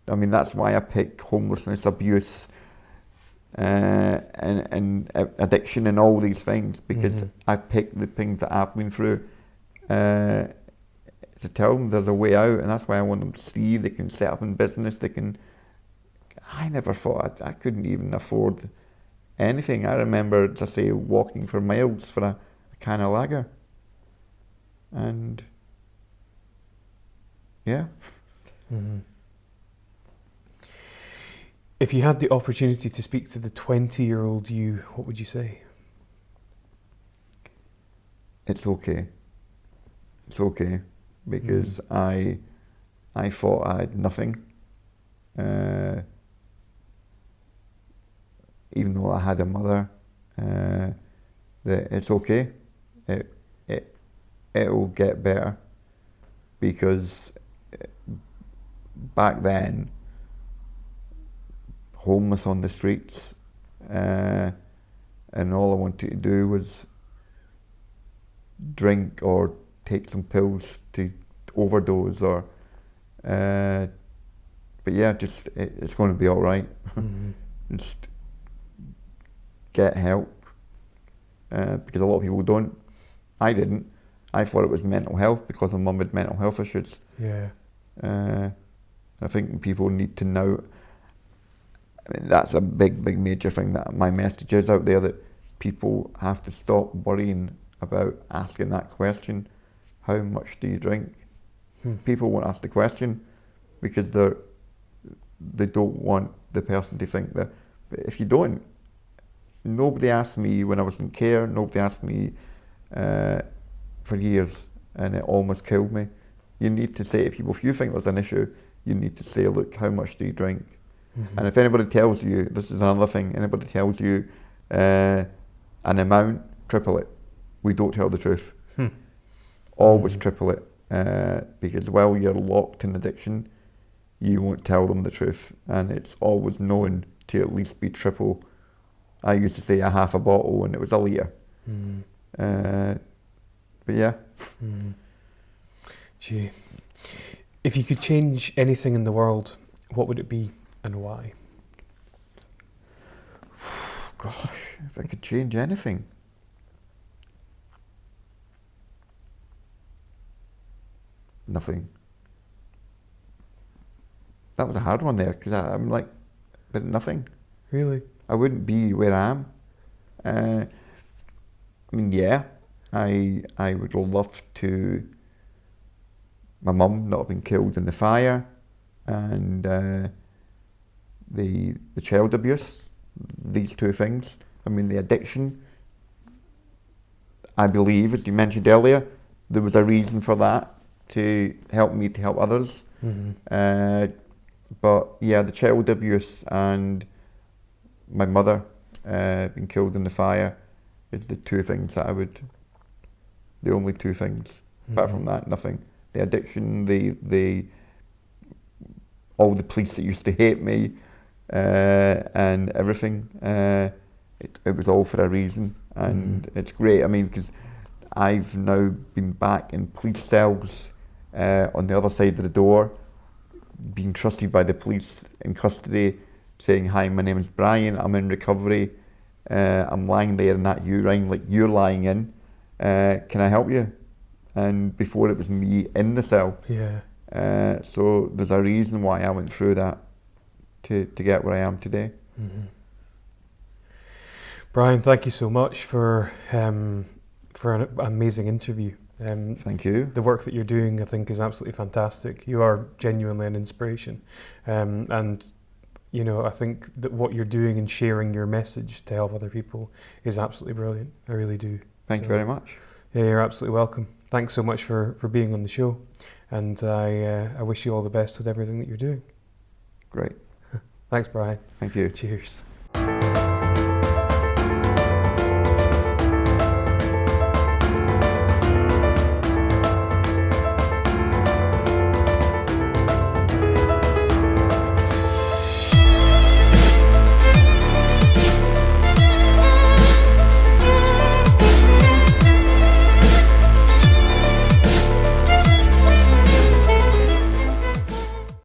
I mean, that's why I pick homelessness, abuse, and addiction and all these things, because I picked the things that I've been through to tell them there's a way out, and that's why I want them to see they can set up in business. I never thought I couldn't even afford anything. I remember, as I say, walking for miles for a can of lager. And yeah. If you had the opportunity to speak to the 20-year-old you, what would you say? It's okay. It's okay, because I thought I had nothing. Even though I had a mother, that it's okay. It'll get better, because back then, homeless on the streets, and all I wanted to do was drink or take some pills to overdose, or but yeah, just it's going to be all right. Just get help, because a lot of people don't. I didn't. I thought it was mental health because my mum had mental health issues. Yeah. I think people need to know. I mean, that's a big major thing that my message is out there, that people have to stop worrying about asking that question, how much do you drink? People won't ask the question because they don't want the person to think that. But if you don't, nobody asked me when I was in care, nobody asked me for years, and it almost killed me. You need to say to people, if you think there's an issue, you need to say, look, how much do you drink? And if anybody tells you, this is another thing, anybody tells you an amount, triple it. We don't tell the truth. Always triple it, because while you're locked in addiction, you won't tell them the truth, and it's always known to at least be triple. I used to say a half a bottle and it was a litre. But yeah. Gee. If you could change anything in the world, what would it be and why? Gosh, if I could change anything. Nothing. That was a hard one there, because I'm like, but nothing. Really? I wouldn't be where I am. I mean, yeah, I would love to, my mum not have been killed in the fire, and the child abuse, these two things. I mean, the addiction, I believe, as you mentioned earlier, there was a reason for that, to help me to help others. But yeah, the child abuse and my mother being killed in the fire is the two things that I would, the only two things. Apart from that, nothing. The addiction, the all the police that used to hate me, and everything. It was all for a reason, and it's great. I mean, because I've now been back in police cells on the other side of the door, being trusted by the police in custody, saying, hi, my name is Bryan, I'm in recovery, I'm lying there in that urine like you're lying in, can I help you? And before it was me in the cell. Yeah. So there's a reason why I went through that to get where I am today. Bryan, thank you so much for an amazing interview. Thank you. The work that you're doing, I think, is absolutely fantastic. You are genuinely an inspiration, and you know, I think that what you're doing and sharing your message to help other people is absolutely brilliant. I really do. Thank you very much. Yeah, you're absolutely welcome. Thanks so much for being on the show, and I wish you all the best with everything that you're doing. Great. Thanks, Bryan. Thank you. Cheers.